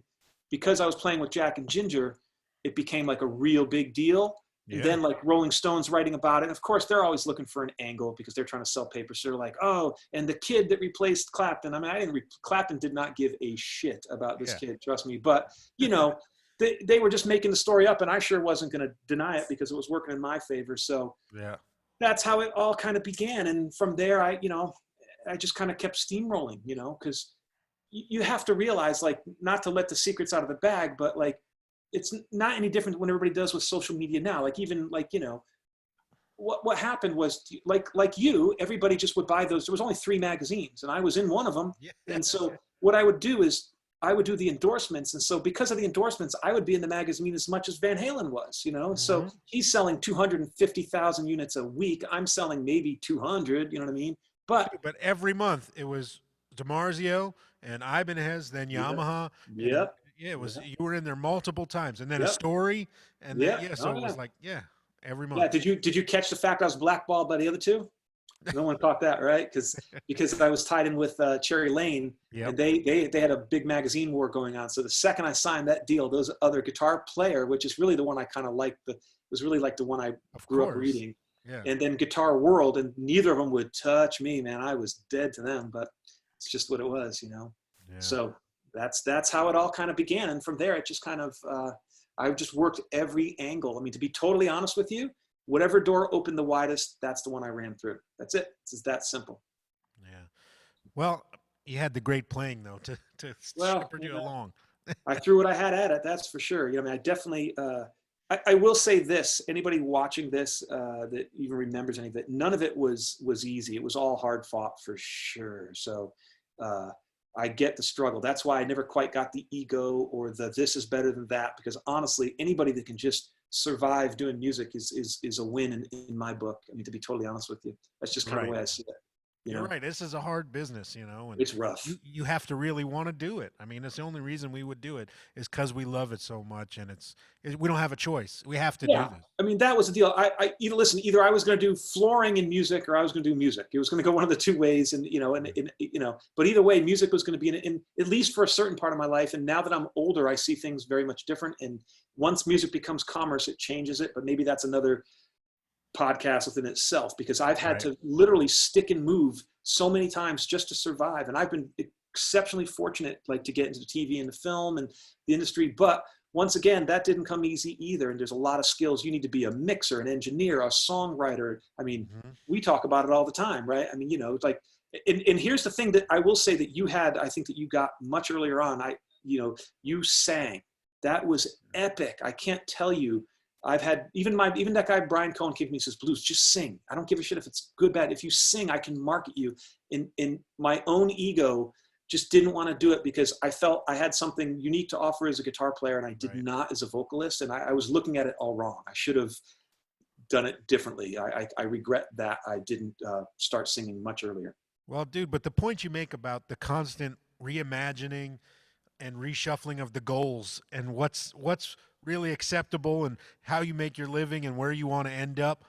because I was playing with Jack and Ginger, it became like a real big deal. And then like Rolling Stone's writing about it. And of course, they're always looking for an angle, because they're trying to sell papers. So they're like, oh, and the kid that replaced Clapton. I mean, Clapton did not give a shit about this kid, trust me. But, you know, they were just making the story up, and I sure wasn't going to deny it, because it was working in my favor. So that's how it all kind of began. And from there, I just kind of kept steamrolling, because you have to realize, like, not to let the secrets out of the bag, but like, it's not any different when everybody does with social media now. Like, even like, what happened was, like you, everybody just would buy those. There was only 3 magazines and I was in one of them. Yeah. And so what I would do is I would do the endorsements. And so because of the endorsements, I would be in the magazine as much as Van Halen was, And so he's selling 250,000 units a week. I'm selling maybe 200, you know what I mean? But every month it was DiMarzio and Ibanez, then Yamaha, and then yep, yeah, it was you were in there multiple times, and then a yep, story, and then yep. yeah, Oh, so it yeah. was like every Yeah. month. Did you catch the fact I was blackballed by the other 2? No one caught that, right? Because I was tied in with Cherry Lane, Yep. and they had a big magazine war going on. So the second I signed that deal, those other Guitar Player, which is really the one I kind of liked, was really like the one I Of grew up course. reading, Yeah. and then Guitar World, and neither of them would touch me, man. I was dead to them, but it's just what it was, Yeah. So that's how it all kind of began, and from there it just kind of I just worked every angle. I mean, to be totally honest with you, whatever door opened the widest, that's the one I ran through. That's it. It's just that simple. Yeah. Well, you had the great playing though to Well, shepherd you along. I threw what I had at it. That's for sure. I mean, I definitely. I will say this: anybody watching this that even remembers any of it, none of it was easy. It was all hard fought for sure. So I get the struggle. That's why I never quite got the ego or the this is better than that. Because honestly, anybody that can just survive doing music is a win in my book. I mean, to be totally honest with you, that's just kind of the way I see it. You're right. This is a hard business, and It's rough. you have to really want to do it. I mean, it's the only reason we would do it is because we love it so much, and we don't have a choice. We have to do Yeah, this. I mean, that was the deal. Either I was going to do flooring in music, or I was going to do music. It was going to go one of the 2 ways, and but either way, music was going to be in at least for a certain part of my life. And now that I'm older, I see things very much different. And once music becomes commerce, it changes it. But maybe that's another podcast within itself, because I've had to literally stick and move so many times just to survive. And I've been exceptionally fortunate, like, to get into the TV and the film and the industry. But once again, that didn't come easy either. And there's a lot of skills. You need to be a mixer, an engineer, a songwriter. I mean, we talk about it all the time, right? I mean, it's like, and here's the thing that I will say that you had, I think that you got much earlier on. You sang. That was epic. I can't tell you. I've had even that guy Brian Cohen came to me and says, "Blues, just sing. I don't give a shit if it's good, bad. If you sing, I can market you." In my own ego, just didn't want to do it because I felt I had something unique to offer as a guitar player, and I did not as a vocalist. And I was looking at it all wrong. I should have done it differently. I regret that I didn't start singing much earlier. Well, dude, but the point you make about the constant reimagining and reshuffling of the goals and what's really acceptable and how you make your living and where you want to end up,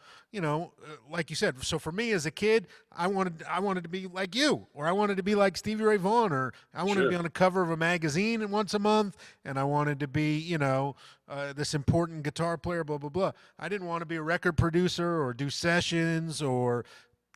like you said. So for me as a kid, I wanted to be like you, or I wanted to be like Stevie Ray Vaughan, or I wanted to be on the cover of a magazine once a month, and I wanted to be, this important guitar player, blah, blah, blah. I didn't want to be a record producer or do sessions or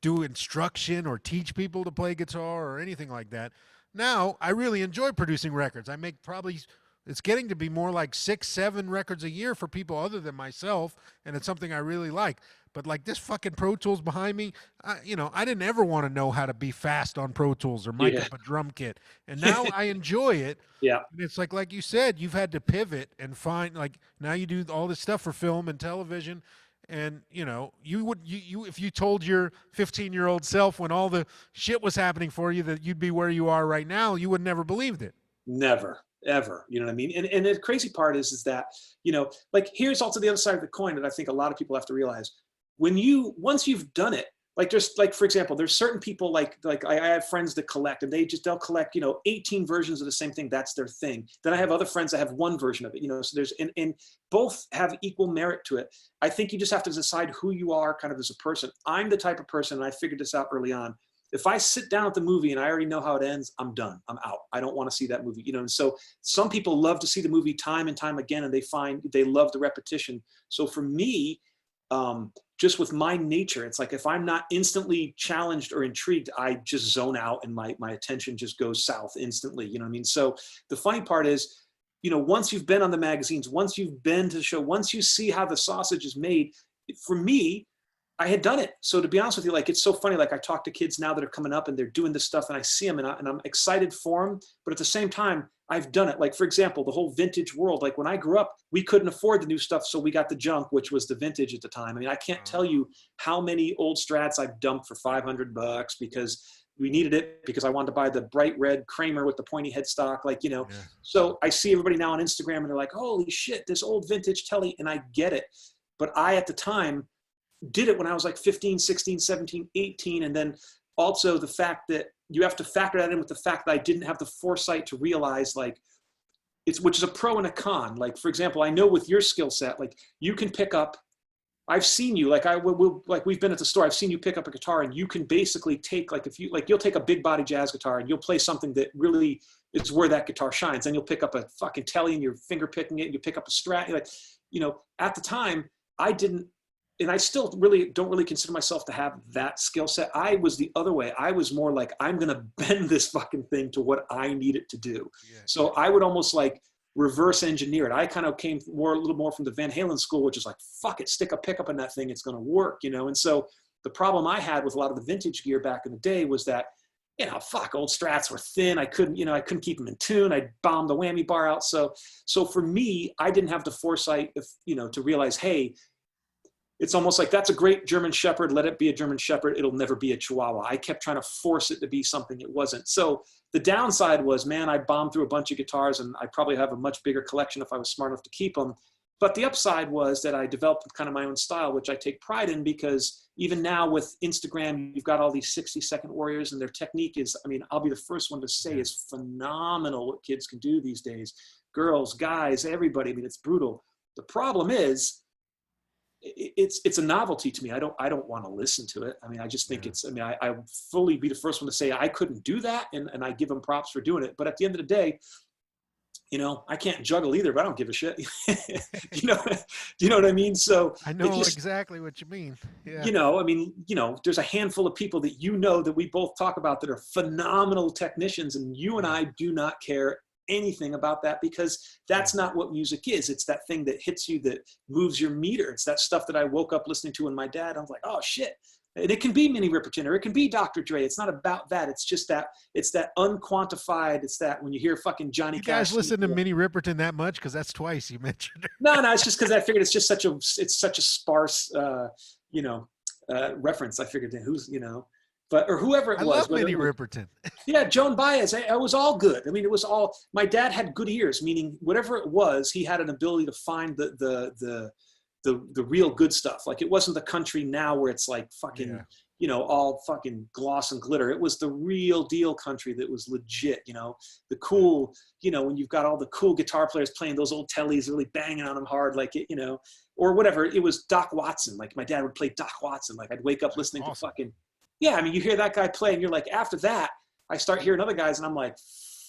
do instruction or teach people to play guitar or anything like that. Now I really enjoy producing records. I make probably, it's getting to be more like 6, 7 records a year for people other than myself, and it's something I really like. But like this fucking Pro Tools behind me, I didn't ever want to know how to be fast on Pro Tools or mic up a drum kit, and now I enjoy it. Yeah. And it's like you said, you've had to pivot and find, like, now you do all this stuff for film and television. And you if you told your 15-year-old self when all the shit was happening for you that you'd be where you are right now, you would never believed it. Never, ever. You know what I mean? And the crazy part is that, like, here's also the other side of the coin that I think a lot of people have to realize. Once you've done it, like, there's, like, for example, there's certain people like I have friends that collect, and they'll collect, 18 versions of the same thing. That's their thing. Then I have other friends that have one version of it, so there's, and both have equal merit to it. I think you just have to decide who you are kind of as a person. I'm the type of person, and I figured this out early on. If I sit down at the movie and I already know how it ends, I'm done. I'm out. I don't want to see that movie, And so some people love to see the movie time and time again, and they love the repetition. So for me, just with my nature, it's like, if I'm not instantly challenged or intrigued, I just zone out, and my attention just goes south instantly. You know what I mean? So the funny part is, once you've been on the magazines, once you've been to the show, once you see how the sausage is made, for me, I had done it. So to be honest with you, like, it's so funny. Like, I talk to kids now that are coming up and they're doing this stuff, and I see them, and I'm excited for them. But at the same time, I've done it. Like, for example, the whole vintage world. Like, when I grew up, we couldn't afford the new stuff. So we got the junk, which was the vintage at the time. I mean, I can't tell you how many old Strats I've dumped for $500 because we needed it, because I wanted to buy the bright red Kramer with the pointy headstock. Like, you know, so I see everybody now on Instagram and they're like, holy shit, this old vintage telly. And I get it. But I, at the time, did it when I was like 15, 16, 17, 18. And then also the fact that you have to factor that in with the fact that I didn't have the foresight to realize, like, which is a pro and a con. Like, for example, I know with your skill set, like, you can pick up, I've seen you, like, like, we've been at the store, I've seen you pick up a guitar, and you can basically take, like, if you, like, you'll take a big body jazz guitar and you'll play something that really is where that guitar shines. Then you'll pick up a fucking telly and you're finger picking it, and you pick up a Strat. Like, you know, at the time I didn't, and I still really don't really consider myself to have that skill set. I was the other way. I was more like, I'm going to bend this fucking thing to what I need it to do. Yeah. So I would almost like reverse engineer it. I kind of came a little more from the Van Halen school, which is like, fuck it, stick a pickup in that thing, it's going to work, you know? And so the problem I had with a lot of the vintage gear back in the day was that, you know, fuck, old Strats were thin. I couldn't keep them in tune. I'd bomb the whammy bar out. So for me, I didn't have the foresight, to realize, hey, it's almost like, that's a great German Shepherd. Let it be a German Shepherd. It'll never be a Chihuahua. I kept trying to force it to be something it wasn't. So the downside was, man, I bombed through a bunch of guitars, and I probably have a much bigger collection if I was smart enough to keep them. But the upside was that I developed kind of my own style, which I take pride in, because even now with Instagram, you've got all these 60-second warriors, and their technique is, I mean, I'll be the first one to say, is phenomenal what kids can do these days. Girls, guys, everybody. I mean, it's brutal. The problem is, it's a novelty to me. I don't want to listen to it. I mean, I just think I fully be the first one to say I couldn't do that. And I give them props for doing it. But at the end of the day, you know, I can't juggle either, but I don't give a shit. Do you know what I mean? So I know exactly what you mean. Yeah. You know, I mean, you know, there's a handful of people that, you know, that we both talk about that are phenomenal technicians, and you and I do not care anything about that, because that's not what music is. It's that thing that hits you, that moves your meter. It's that stuff that I woke up listening to, and my dad, I was like, oh shit. And it can be Minnie Riperton, or it can be Dr. Dre. It's not about that. It's just that, it's that unquantified. It's that when you hear fucking Johnny Cash. You guys listen to Minnie Riperton that much? Because that's twice you mentioned her. No, it's just because I figured it's such a sparse, reference. I figured, who's, you know, but, or whoever it was. I love Minnie Riperton. Yeah, Joan Baez. It was all good. I mean, it was all, my dad had good ears, meaning whatever it was, he had an ability to find the real good stuff. Like, it wasn't the country now where it's like fucking, you know, all fucking gloss and glitter. It was the real deal country that was legit, you know, the cool, you know, when you've got all the cool guitar players playing those old tellies, really banging on them hard, like, it, you know, or whatever. It was Doc Watson. Like, my dad would play Doc Watson. Like, I'd wake up listening to fucking, I mean, you hear that guy play, and you're like, after that, I start hearing other guys, and I'm like,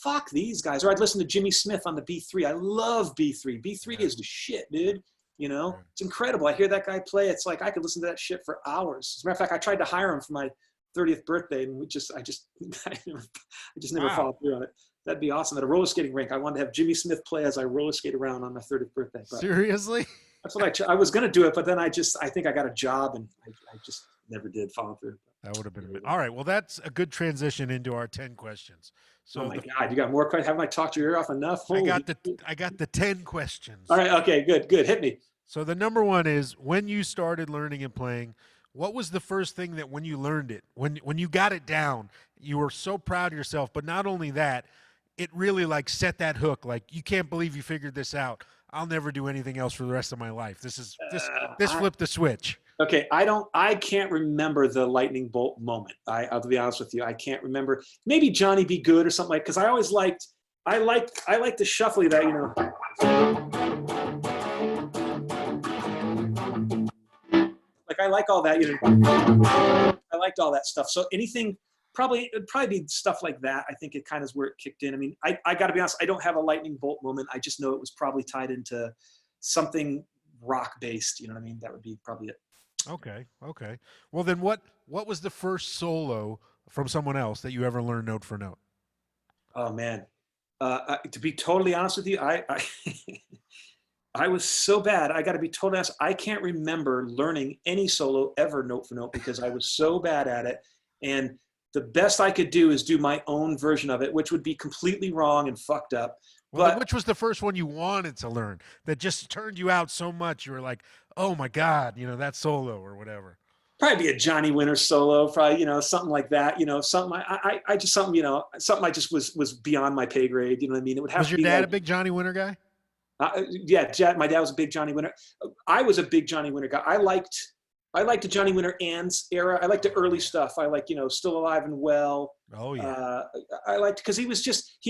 fuck these guys. Or I'd listen to Jimmy Smith on the B3. I love B3. B3 is the shit, dude. You know, it's incredible. I hear that guy play. It's like, I could listen to that shit for hours. As a matter of fact, I tried to hire him for my 30th birthday, and I just never followed through on it. That'd be awesome. At a roller skating rink, I wanted to have Jimmy Smith play as I roller skate around on my 30th birthday. But seriously? That's what I was going to do it, but then I think I got a job, and I just never did follow through. That would have been all right. Well, that's a good transition into our 10 questions. So, oh my God, you got more questions? Haven't I talked your ear off enough? I got the 10 questions. All right. Okay, good. Hit me. So the number one is, when you started learning and playing, what was the first thing that when you learned it, when you got it down, you were so proud of yourself, but not only that, it really like set that hook. Like, you can't believe you figured this out. I'll never do anything else for the rest of my life. This flipped the switch. Okay, I can't remember the lightning bolt moment. I'll be honest with you, I can't remember. Maybe Johnny Be Good or something, like, because I always liked the shuffly that, you know. Like, I like all that, you know. I liked all that stuff. So anything, it'd probably be stuff like that. I think it kind of is where it kicked in. I mean, I got to be honest, I don't have a lightning bolt moment. I just know it was probably tied into something rock based. You know what I mean? That would be probably it. Okay. Well, then what was the first solo from someone else that you ever learned note for note? Oh man, to be totally honest with you, I was so bad. I got to be totally honest. I can't remember learning any solo ever note for note because I was so bad at it. And the best I could do is do my own version of it, which would be completely wrong and fucked up. Well, But which was the first one you wanted to learn that just turned you out so much? You were like, oh my God, that solo or whatever. probably be a Johnny Winter solo, probably, something like that, something I just something, something I just was beyond my pay grade. You know what I mean? It would have Was to your be dad a like, big Johnny Winter guy? yeah, my dad was a big Johnny Winter. I was a big Johnny Winter guy. I liked the Johnny Winter Ann's era. I liked the early stuff. I like, Still Alive and Well. Oh yeah. I liked, because he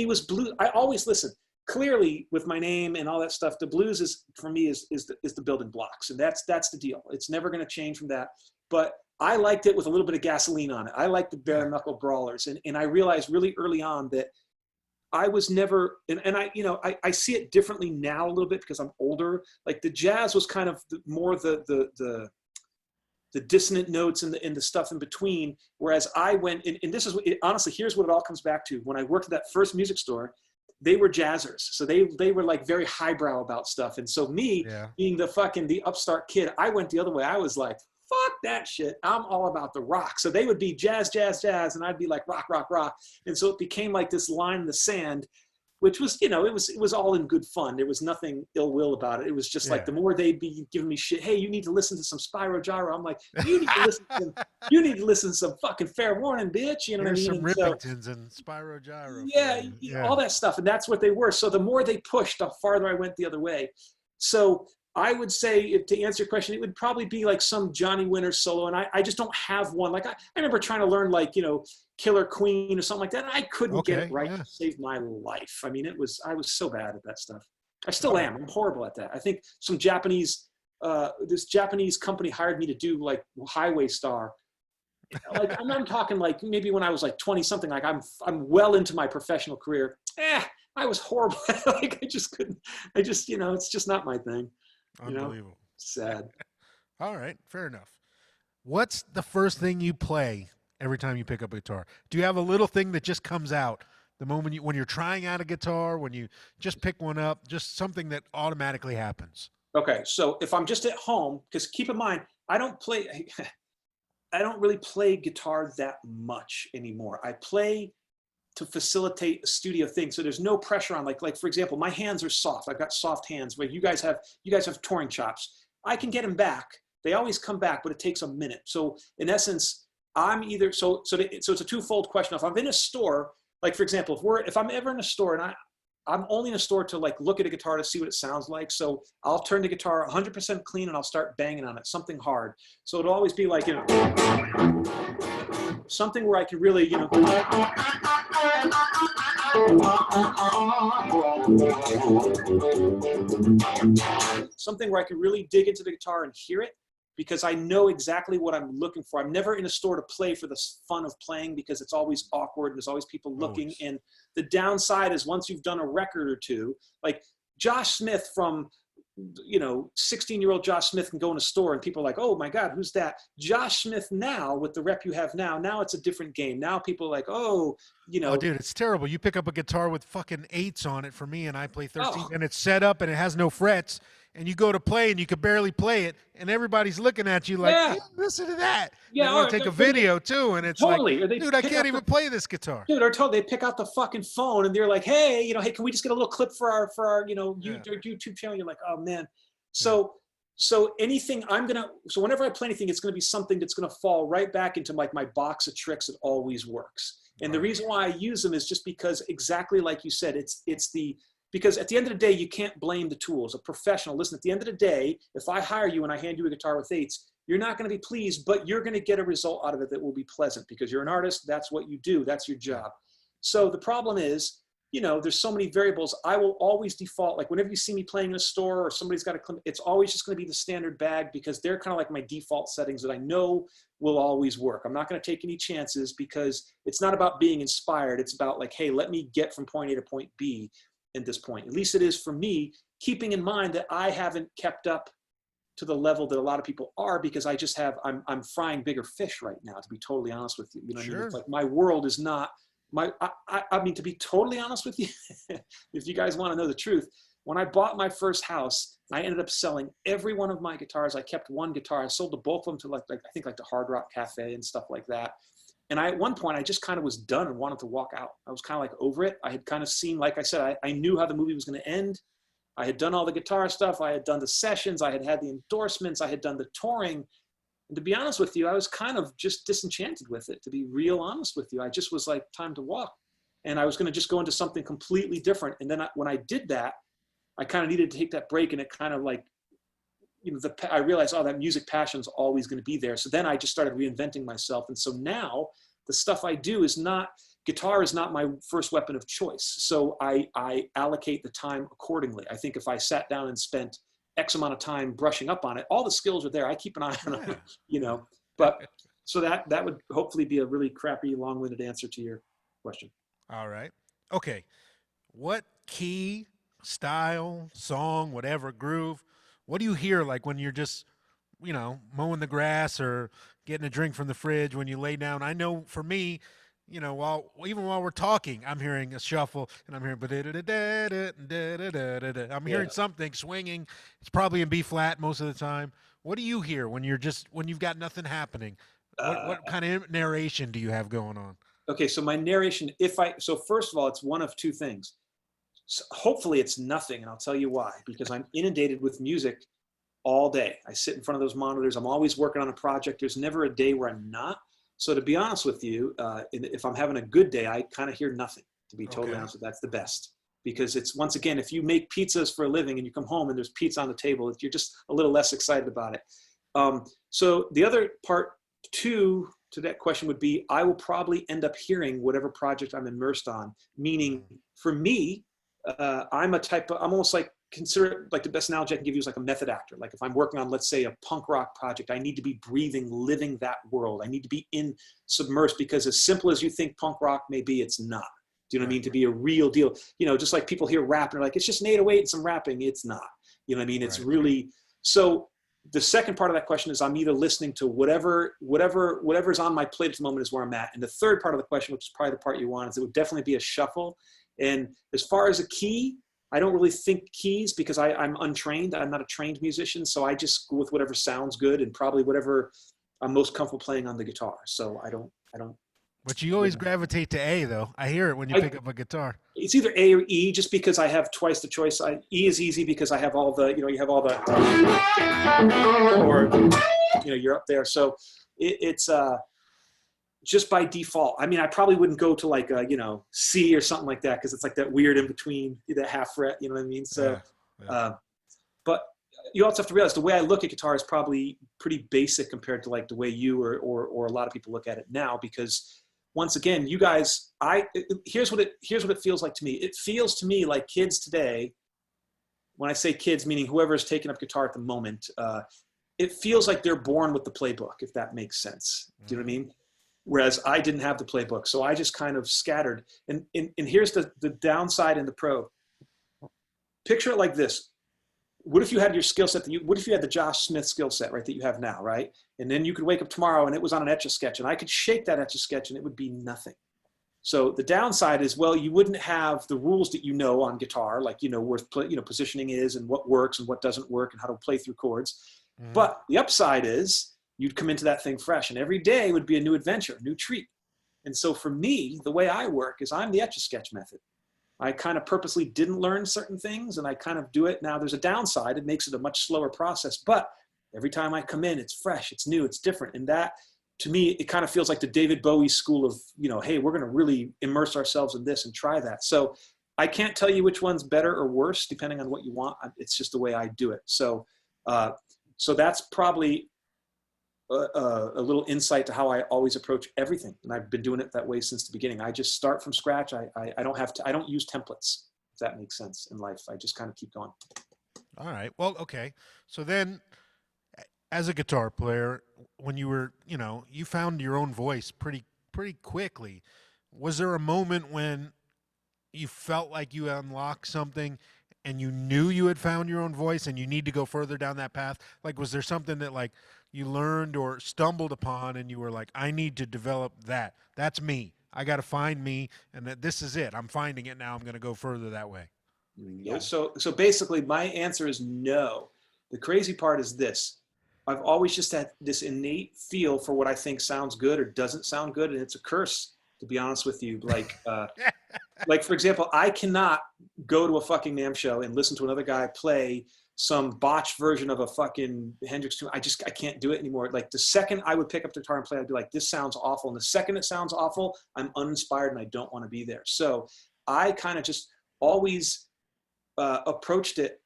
was blue. I always listen. Clearly, with my name and all that stuff, the blues is for me is the building blocks, and that's the deal. It's never going to change from that. But I liked it with a little bit of gasoline on it. I liked the bare knuckle brawlers, and I realized really early on that I was never, and I see it differently now a little bit because I'm older. Like the jazz was kind of more the dissonant notes and the stuff in between. Whereas I went, and this is honestly, here's what it all comes back to. When I worked at that first music store, they were jazzers. So they were like very highbrow about stuff. And so me being the upstart kid, I went the other way. I was like, fuck that shit. I'm all about the rock. So they would be jazz, jazz, jazz. And I'd be like rock, rock, rock. And so it became like this line in the sand, which was, it was all in good fun. There was nothing ill will about it. It was just like the more they'd be giving me shit, hey, you need to listen to some Spyro Gyro. I'm like, you need to listen to some fucking Fair Warning, bitch. You know what I mean? Some Rippingtons and Spyro Gyro. Yeah, all that stuff. And that's what they were. So the more they pushed, the farther I went the other way. So I would say, to answer your question, it would probably be like some Johnny Winter solo. And I just don't have one. Like I remember trying to learn Killer Queen or something like that. I couldn't get it right to save my life. I mean, I was so bad at that stuff. I still am. I'm horrible at that. I think some this Japanese company hired me to do like Highway Star. Like I'm talking like maybe when I was like 20 something, like I'm well into my professional career. I was horrible. Like I just couldn't, it's just not my thing. Unbelievable. Sad. All right. Fair enough. What's the first thing you play every time you pick up a guitar? Do you have a little thing that just comes out the moment when you're trying out a guitar, when you just pick one up, just something that automatically happens? Okay. So if I'm just at home, because keep in mind, I don't really play guitar that much anymore. I play to facilitate a studio thing. So there's no pressure on like for example, my hands are soft. I've got soft hands where you guys have touring chops. I can get them back. They always come back, but it takes a minute. So in essence, I'm either, so it's a twofold question. If I'm in a store, like for example, if I'm ever in a store and I'm only in a store to like look at a guitar to see what it sounds like. So I'll turn the guitar 100% clean and I'll start banging on it, something hard. So it'll always be like, something where I can really, something where I can really dig into the guitar and hear it, because I know exactly what I'm looking for. I'm never in a store to play for the fun of playing because it's always awkward and there's always people looking. Always. And the downside is once you've done a record or two, like Josh Smith from 16-year-old Josh Smith can go in a store and people are like, oh my God, who's that? Josh Smith now, with the rep you have now it's a different game. Now people are like, oh, Oh, dude, it's terrible. You pick up a guitar with fucking 8s on it for me, and I play 13, and it's set up and it has no frets, and you go to play and you could barely play it, and everybody's looking at you like, hey, listen to that. Yeah, or take a video too, and it's totally. like, dude, I can't even play this guitar. Dude, or totally, they pick out the fucking phone and they're like, hey, hey, can we just get a little clip for our YouTube channel? You're like, oh man. So anything so whenever I play anything, it's gonna be something that's gonna fall right back into like my box of tricks that always works. And the reason why I use them is just because, exactly like you said, because at the end of the day, you can't blame the tools. A professional, listen, at the end of the day, if I hire you and I hand you a guitar with 8s, you're not going to be pleased, but you're going to get a result out of it that will be pleasant because you're an artist. That's what you do. That's your job. So the problem is, there's so many variables. I will always default, like whenever you see me playing in a store or somebody's got a clip, it's always just going to be the standard bag because they're kind of like my default settings that I know will always work. I'm not going to take any chances because it's not about being inspired. It's about like, hey, let me get from point A to point B at this point. At least it is for me, keeping in mind that I haven't kept up to the level that a lot of people are because I'm frying bigger fish right now, to be totally honest with you. You know what I mean? It's like my world is not, I mean, to be totally honest with you, if you guys want to know the truth, when I bought my first house, I ended up selling every one of my guitars. I kept one guitar. I sold the bulk of them to like I think like the Hard Rock Cafe and stuff like that. And at one point I just kind of was done and wanted to walk out. I was kind of like over it. I had kind of seen, like I said, I knew how the movie was going to end. I had done all the guitar stuff. I had done the sessions. I had had the endorsements. I had done the touring. And to be honest with you, I was kind of just disenchanted with it, to be real honest with you. I just was like, time to walk. And I was going to just go into something completely different. And then when I did that, I kind of needed to take that break, and it kind of like, I realized, oh, that music passion is always going to be there. So then I just started reinventing myself. And so now the stuff I do is not, guitar is not my first weapon of choice. So I allocate the time accordingly. I think if I sat down and spent X amount of time brushing up on it, all the skills are there. I keep an eye on them, but so that would hopefully be a really crappy, long-winded answer to your question. All right. Okay. What key, style, song, whatever, groove, what do you hear like when you're just, mowing the grass or getting a drink from the fridge when you lay down? I know for me, even while we're talking, I'm hearing a shuffle and I'm hearing I'm hearing something swinging. It's probably in B flat most of the time. What do you hear when you've got nothing happening? What kind of narration do you have going on? Okay, so my narration, so first of all, it's one of two things. So hopefully it's nothing, and I'll tell you why. Because I'm inundated with music all day. I sit in front of those monitors. I'm always working on a project. There's never a day where I'm not. So to be honest with you, if I'm having a good day, I kind of hear nothing. To be totally honest with you, that's the best. Because it's, once again, if you make pizzas for a living and you come home and there's pizza on the table, you're just a little less excited about it. So the other part to that question would be, I will probably end up hearing whatever project I'm immersed on. Meaning, for me, I'm almost like, consider it like, the best analogy I can give you is like a method actor. Like if I'm working on, let's say, a punk rock project, I need to be breathing, living that world. I need to be submersed, because as simple as you think punk rock may be, it's not. Do you know what I mean? To be a real deal, just like people hear rap and they're like, it's just an 808 and some rapping. It's not. You know what I mean? It's really, so the second part of that question is, I'm either listening to whatever's on my plate at the moment is where I'm at. And the third part of the question, which is probably the part you want, is it would definitely be a shuffle. And as far as a key, I don't really think keys, because I'm untrained. I'm not a trained musician. So I just go with whatever sounds good and probably whatever I'm most comfortable playing on the guitar. So I don't. But you always gravitate to A, though. I hear it when you pick up a guitar. It's either A or E, just because I have twice the choice. E is easy because I have all the, you have all the, or, you're up there. So it's just by default. I mean, I probably wouldn't go to like a, C or something like that, because it's like that weird in between, that half fret, you know what I mean? So, but you also have to realize the way I look at guitar is probably pretty basic compared to like the way you or a lot of people look at it now, because once again, you guys, here's what it feels like to me. It feels to me like kids today, when I say kids, meaning whoever's taking up guitar at the moment, it feels like they're born with the playbook, if that makes sense. Do you know what I mean? Whereas I didn't have the playbook. So I just kind of scattered. And here's the downside and the pro. Picture it like this. What if you had your skill set what if you had the Josh Smith skill set, right, that you have now, right? And then you could wake up tomorrow and it was on an Etch-a-Sketch, and I could shake that Etch-a-Sketch and it would be nothing. So the downside is, well, you wouldn't have the rules that on guitar, like, where positioning is and what works and what doesn't work and how to play through chords. Mm-hmm. But the upside is you'd come into that thing fresh, and every day would be a new adventure, a new treat. And so for me, the way I work is I'm the Etch-a-Sketch method. I kind of purposely didn't learn certain things, and I kind of do it. Now there's a downside. It makes it a much slower process, but every time I come in, it's fresh, it's new, it's different. And that, to me, it kind of feels like the David Bowie school of, hey, we're going to really immerse ourselves in this and try that. So I can't tell you which one's better or worse, depending on what you want. It's just the way I do it. So that's probably a little insight to how I always approach everything. And I've been doing it that way since the beginning. I just start from scratch. I don't use templates, if that makes sense in life. I just kind of keep going. All right. Well, okay. So then, as a guitar player, when you were, you found your own voice pretty quickly. Was there a moment when you felt like you unlocked something and you knew you had found your own voice and you need to go further down that path? Like, was there something that like you learned or stumbled upon and you were like, I need to develop that. That's me. I got to find me, and this is it. I'm finding it now. I'm going to go further that way. Yeah. So basically, my answer is no. The crazy part is this: I've always just had this innate feel for what I think sounds good or doesn't sound good, and it's a curse, to be honest with you. Like for example, I cannot go to a fucking NAMM show and listen to another guy play some botched version of a fucking Hendrix tune. I can't do it anymore. Like the second I would pick up the guitar and play, I'd be like, this sounds awful. And the second it sounds awful, I'm uninspired and I don't want to be there. So I kind of just always approached it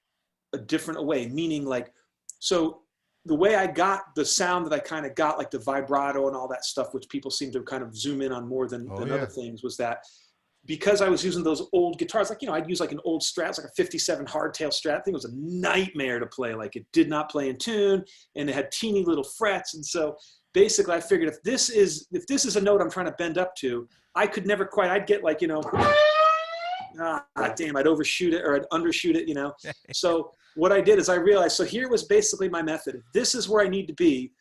a different way, meaning like, so the way I got the sound that I kind of got, like the vibrato and all that stuff, which people seem to kind of zoom in on more than other things, was that because I was using those old guitars, like, I'd use like an old Strat, like a 57 hardtail Strat. Thing was a nightmare to play. Like it did not play in tune and it had teeny little frets. And so basically I figured if this is a note I'm trying to bend up to, I could never quite, I'd get like, damn, I'd overshoot it or I'd undershoot it, So what I did is I realized, so here was basically my method. If this is where I need to be,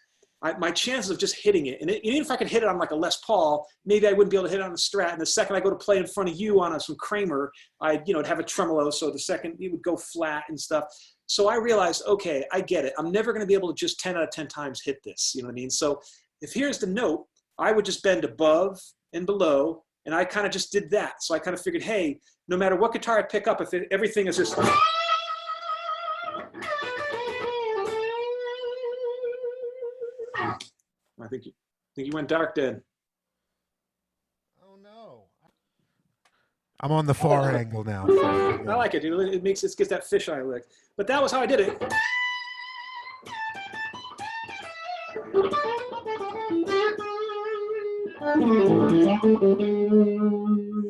my chances of just hitting it, and even if I could hit it on like a Les Paul, maybe I wouldn't be able to hit it on a Strat. And the second I go to play in front of you on some Kramer, I'd have a tremolo. So the second it would go flat and stuff. So I realized, okay, I get it. I'm never going to be able to just 10 out of 10 times hit this. You know what I mean? So if here's the note, I would just bend above and below. And I kind of just did that. So I kind of figured, hey, no matter what guitar I pick up, if everything is just... I think you went dark, Dan. Oh no! I'm on the far angle now. I like it, dude. It gets that fisheye look. But that was how I did it.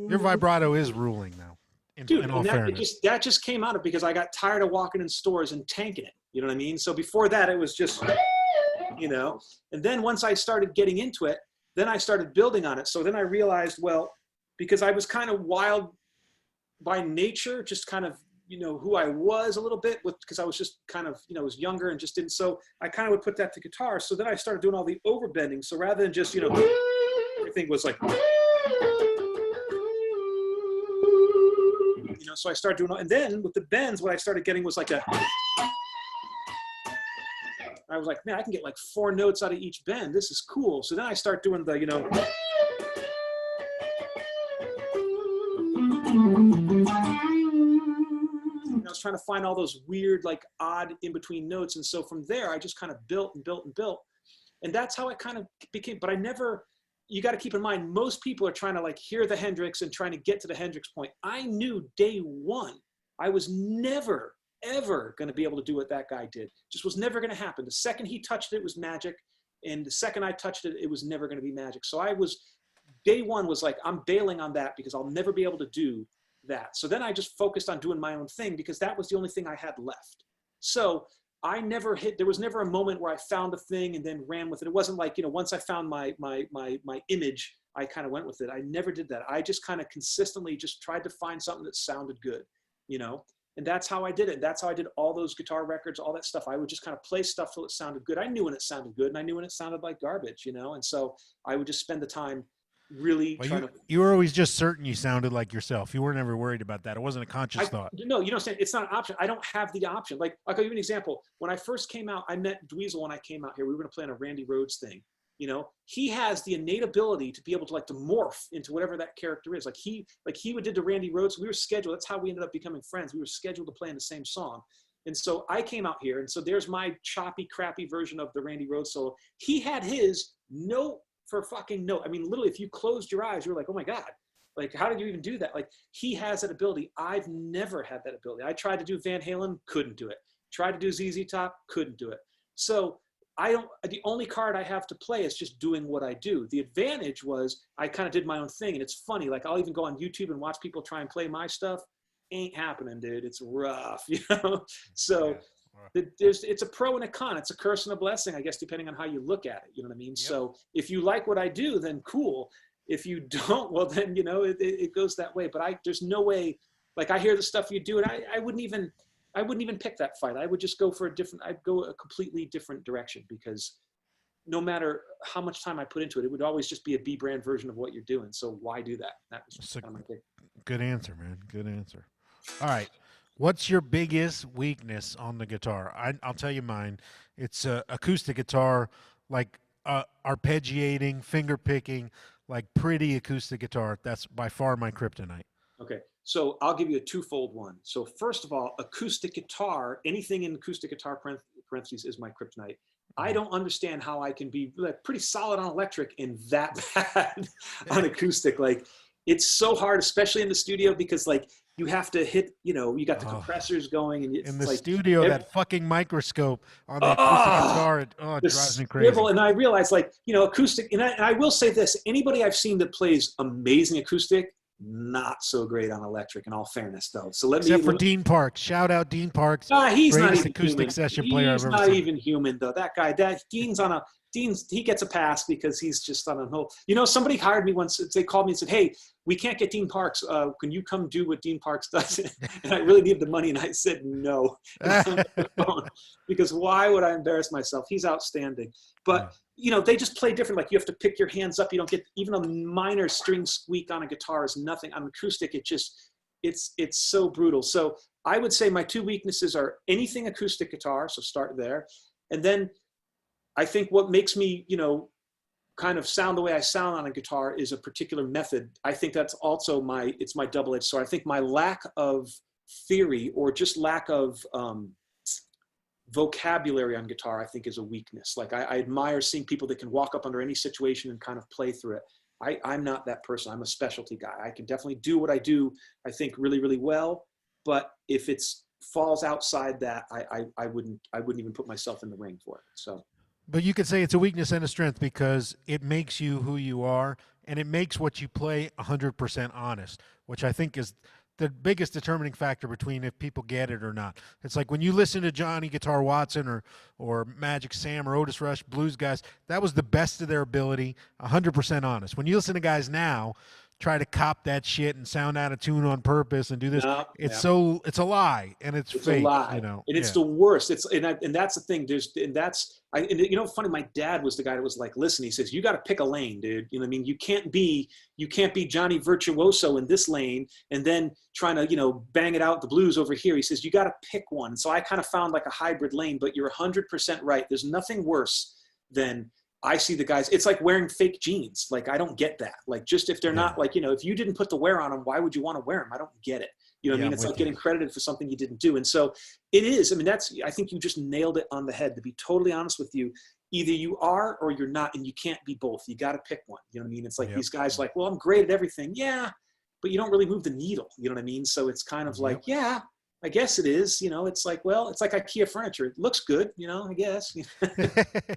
Your vibrato is ruling now. Dude, in all fairness, that just came out of because I got tired of walking in stores and tanking it. You know what I mean? So before that, it was just, and then once I started getting into it, then I started building on it. So then I realized, well, because I was kind of wild by nature, just kind of, who I was a little bit because I was just kind of, was younger and just didn't. So I kind of would put that to guitar. So then I started doing all the overbending. So rather than just, everything was like, so I started doing, and then with the bends, what I started getting was like I was like, man, I can get like 4 notes out of each bend. This is cool. So then I start doing the, I was trying to find all those weird, like odd in between notes. And so from there, I just kind of built and built and built. And that's how it kind of became, but I never, you got to keep in mind, most people are trying to like hear the Hendrix and trying to get to the Hendrix point. I knew day one, I was never, ever going to be able to do what that guy did. Just was never going to happen. The second he touched it, it was magic. And the second I touched it, it was never going to be magic. So day one was like, I'm bailing on that because I'll never be able to do that. So then I just focused on doing my own thing because that was the only thing I had left. So there was never a moment where I found a thing and then ran with it. It wasn't like, once I found my image, I kind of went with it. I never did that. I just kind of consistently just tried to find something that sounded good, and that's how I did it. That's how I did all those guitar records, all that stuff. I would just kind of play stuff till it sounded good. I knew when it sounded good and I knew when it sounded like garbage, and so I would just spend the time really trying to. You were always just certain you sounded like yourself. You weren't ever worried about that. It wasn't a conscious thought. No, it's not an option. I don't have the option. Like, I'll give you an example. When I first came out, I met Dweezil when I came out here. We were going to play on a Randy Rhoads thing. He has the innate ability to be able to morph into whatever that character is. Like he did to Randy Rhoads. We were scheduled. That's how we ended up becoming friends. We were scheduled to play in the same song. And so I came out here. And so there's my choppy, crappy version of the Randy Rhoads solo. He had his note for fucking note. I mean, literally, if you closed your eyes, you're like, oh my God, like, how did you even do that? Like, he has that ability. I've never had that ability. I tried to do Van Halen, couldn't do it. Tried to do ZZ Top, couldn't do it. So the only card I have to play is just doing what I do. The advantage was I kind of did my own thing. And it's funny, like I'll even go on YouTube and watch people try and play my stuff. Ain't happening, dude. It's rough, So it's a pro and a con. It's a curse and a blessing, I guess, depending on how you look at it. You know what I mean? Yep. So if you like what I do, then cool. If you don't, well, then, it goes that way. But there's no way, like I hear the stuff you do and I wouldn't even pick that fight. I would just go I'd go a completely different direction because no matter how much time I put into it, it would always just be a B brand version of what you're doing. So why do that? That was kind of my thing. Good answer, man. Good answer. All right. What's your biggest weakness on the guitar? I'll tell you mine. It's acoustic guitar, like arpeggiating, finger picking, like pretty acoustic guitar. That's by far my kryptonite. Okay, so I'll give you a twofold one. So first of all, acoustic guitar, anything in acoustic guitar parentheses is my kryptonite. I Mhm. don't understand how I can be like pretty solid on electric and that bad on acoustic. Like it's so hard, especially in the studio, because like you have to hit, you got the Oh, compressors going and in it's the like, studio, ev- that fucking microscope on the acoustic oh, guitar, it the drives me swivel. crazy. And I realized like, acoustic, and I will say this, anybody I've seen that plays amazing acoustic, not so great on electric in all fairness though. So Except for Dean Parks. Shout out Dean Parks, he's not greatest even acoustic human. session player I've He's ever not seen. even human though. That guy, he gets a pass because he's just on a whole. Somebody hired me once. They called me and said, "Hey, we can't get Dean Parks. Can you come do what Dean Parks does?" And I really needed the money, and I said no. And I hung up the phone because why would I embarrass myself? He's outstanding, but Yeah. they just play different. Like you have to pick your hands up. You don't get even a minor string squeak on a guitar is nothing. On acoustic, it's so brutal. So I would say my two weaknesses are anything acoustic guitar. So start there, and then I think what makes me, kind of sound the way I sound on a guitar is a particular method. I think that's also it's my double-edged sword. I think my lack of theory or just lack of vocabulary on guitar, I think is a weakness. Like I admire seeing people that can walk up under any situation and kind of play through it. I'm not that person. I'm a specialty guy. I can definitely do what I do, I think really, really well. But if it's falls outside that, I wouldn't even put myself in the ring for it. So But you could say it's a weakness and a strength because it makes you who you are and it makes what you play 100% honest, which I think is the biggest determining factor between if people get it or not. It's like when you listen to Johnny Guitar Watson or Magic Sam or Otis Rush, blues guys, that was the best of their ability, 100% honest. When you listen to guys now try to cop that shit and sound out of tune on purpose and do this, no, yeah. it's a lie and it's It's a fake, lie, and it's Yeah. the worst. And that's the thing. Funny. My dad was the guy that was like, listen, he says, you got to pick a lane, dude. You know what I mean? You can't be Johnny Virtuoso in this lane and then trying to, bang it out the blues over here. He says, you got to pick one. So I kind of found like a hybrid lane, but you're 100% right. There's nothing worse than I see the guys. It's like wearing fake jeans. Like, I don't get that. Like, just if they're Yeah. not like, if you didn't put the wear on them, why would you want to wear them? I don't get it. You know what I Yeah, mean? I'm It's with like you. getting credited for something you didn't do. And so it is. I mean, I think you just nailed it on the head. To be totally honest with you, either you are or you're not, and you can't be both. You got to pick one. You know what I mean? It's like Yep. these guys like, well, I'm great at everything. Yeah, but you don't really move the needle. You know what I mean? So it's kind of like, Yep. yeah, I guess it is. It's like, well, it's like IKEA furniture. It looks good, I guess,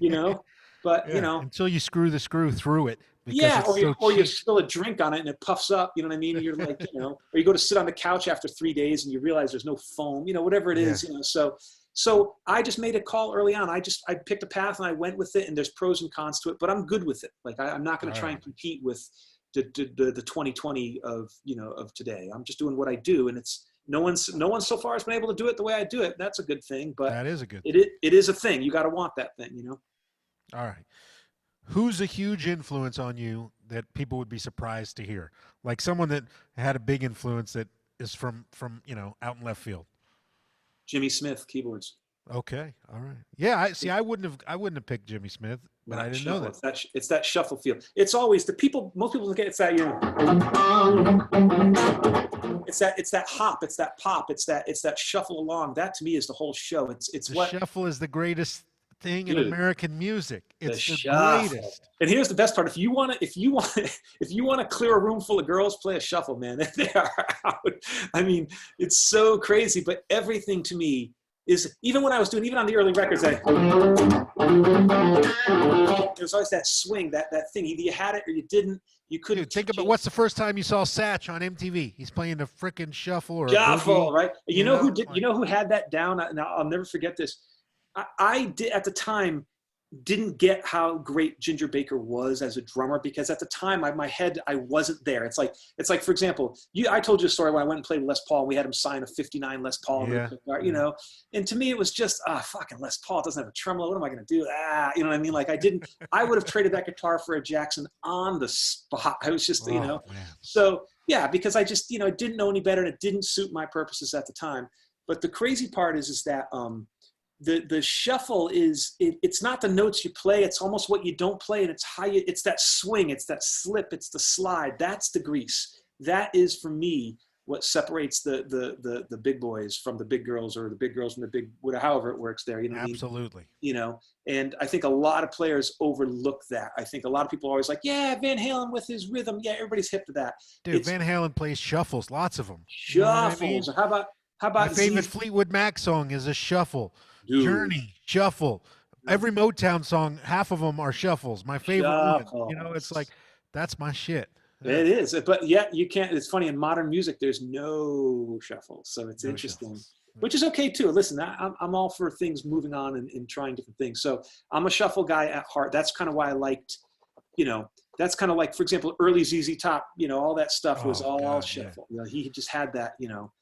you know, but Yeah, until you screw the screw through it because yeah, it's so or you cheap. spill a drink on it and it puffs up. You know what I mean? And you're like, or you go to sit on the couch after 3 days and you realize there's no foam. Whatever it Yeah. is. So I just made a call early on. I picked a path and I went with it. And there's pros and cons to it, but I'm good with it. Like I'm not going to All try right. and compete with the 2020 of today. I'm just doing what I do, and it's no one so far has been able to do it the way I do it. That's a good thing, but That is a good thing. it is a thing. You got to want that thing. All right. Who's a huge influence on you that people would be surprised to hear? Like someone that had a big influence that is from out in left field. Jimmy Smith keyboards. Okay. All right. Yeah, I see. I wouldn't have picked Jimmy Smith, but I Not didn't know shuffle. that. It's that shuffle feel. It's always most people look at it's that it's that hop, it's that pop, it's that shuffle along. That to me is the whole show. It's The what, shuffle is the greatest thing in dude, American music. the It's the shuffle. greatest. And here's the best part. If you want to clear a room full of girls, play a shuffle, man. They are out. I mean, it's so crazy, but everything to me is, even when I was doing, even on the early records, there was always that swing, that thing. Either you had it or you didn't. You couldn't Dude, think teach about it. what's the first time you saw Satch on MTV? He's playing a frickin' shuffle or a Shuffle, boogie. right? You know who did? Like, You know who had that down? Now I'll never forget this. I did at the time. Didn't get how great Ginger Baker was as a drummer, because at the time my head, I wasn't there. It's like for example, I told you a story when I went and played Les Paul and we had him sign a 59 Les Paul, Yeah, and to me it was just fucking Les Paul doesn't have a tremolo. What am I going to do? You know what I mean? Like I would have traded that guitar for a Jackson on the spot. I was just, man. so yeah, because I just, didn't know any better and it didn't suit my purposes at the time. But the crazy part is that the shuffle it's not the notes you play, it's almost what you don't play, and it's how you, it's that swing, it's that slip, it's the slide. That's the grease. That is for me what separates the big boys from the big girls, or the big girls from the big, whatever, however it works there. You know what I mean? Absolutely. You know, and I think a lot of players overlook that. I think a lot of people are always like, yeah, Van Halen with his rhythm. Yeah, everybody's hip to that. Dude, It's Van Halen plays shuffles, lots of them. You know what I mean? shuffles. How My about favorite Z? Fleetwood Mac song is a shuffle. Dude, Journey, shuffle. Every Motown song, half of them are shuffles. My favorite one. You know, it's like, shuffles. that's my shit. Yeah, It is, but yet you can't. It's funny, in modern music, there's no shuffles, so it's no interesting, shuffles. which is okay too. Listen, I'm all for things moving on and trying different things. So I'm a shuffle guy at heart. That's kind of why I liked, you know, that's kind of like, for example, early ZZ Top. You know, all that stuff was Oh all God, yeah. shuffle. You know, he just had that. You know,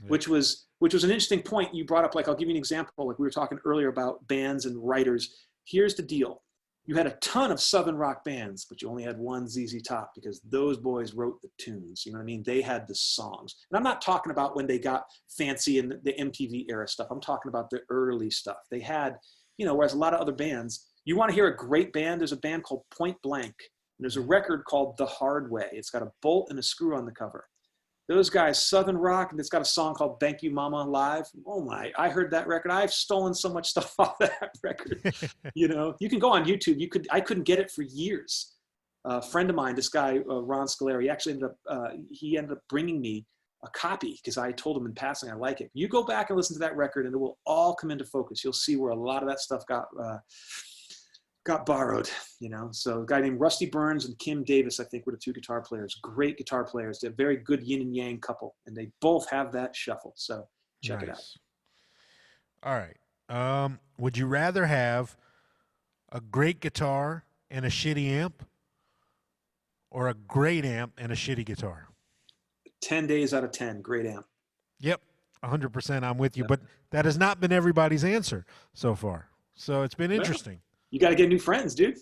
Yeah. which was an interesting point you brought up. Like, I'll give you an example. Like, we were talking earlier about bands and writers. Here's the deal. You had a ton of Southern rock bands, but you only had one ZZ Top, because those boys wrote the tunes. You know what I mean? They had the songs. And I'm not talking about when they got fancy in the MTV era stuff. I'm talking about the early stuff. They had, you know, whereas a lot of other bands, you want to hear a great band, there's a band called Point Blank. And there's a record called The Hard Way. It's got a bolt and a screw on the cover. Those guys, Southern rock, and it's got a song called Thank You Mama Live. Oh my, I heard that record. I've stolen so much stuff off that record. You know, you can go on YouTube. I couldn't get it for years. A friend of mine, this guy, Ron Scaleri, he ended up bringing me a copy, because I told him in passing I like it. You go back and listen to that record and it will all come into focus. You'll see where a lot of that stuff got borrowed, you know. So a guy named Rusty Burns and Kim Davis, I think, were the two guitar players. Great guitar players. They're a very good yin and yang couple, and they both have that shuffle. So check it out. Nice. All right. Would you rather have a great guitar and a shitty amp, or a great amp and a shitty guitar? 10 days out of 10, great amp. Yep, 100%. I'm with you. Yep. But that has not been everybody's answer so far. So it's been Well, interesting. you got to get new friends, dude.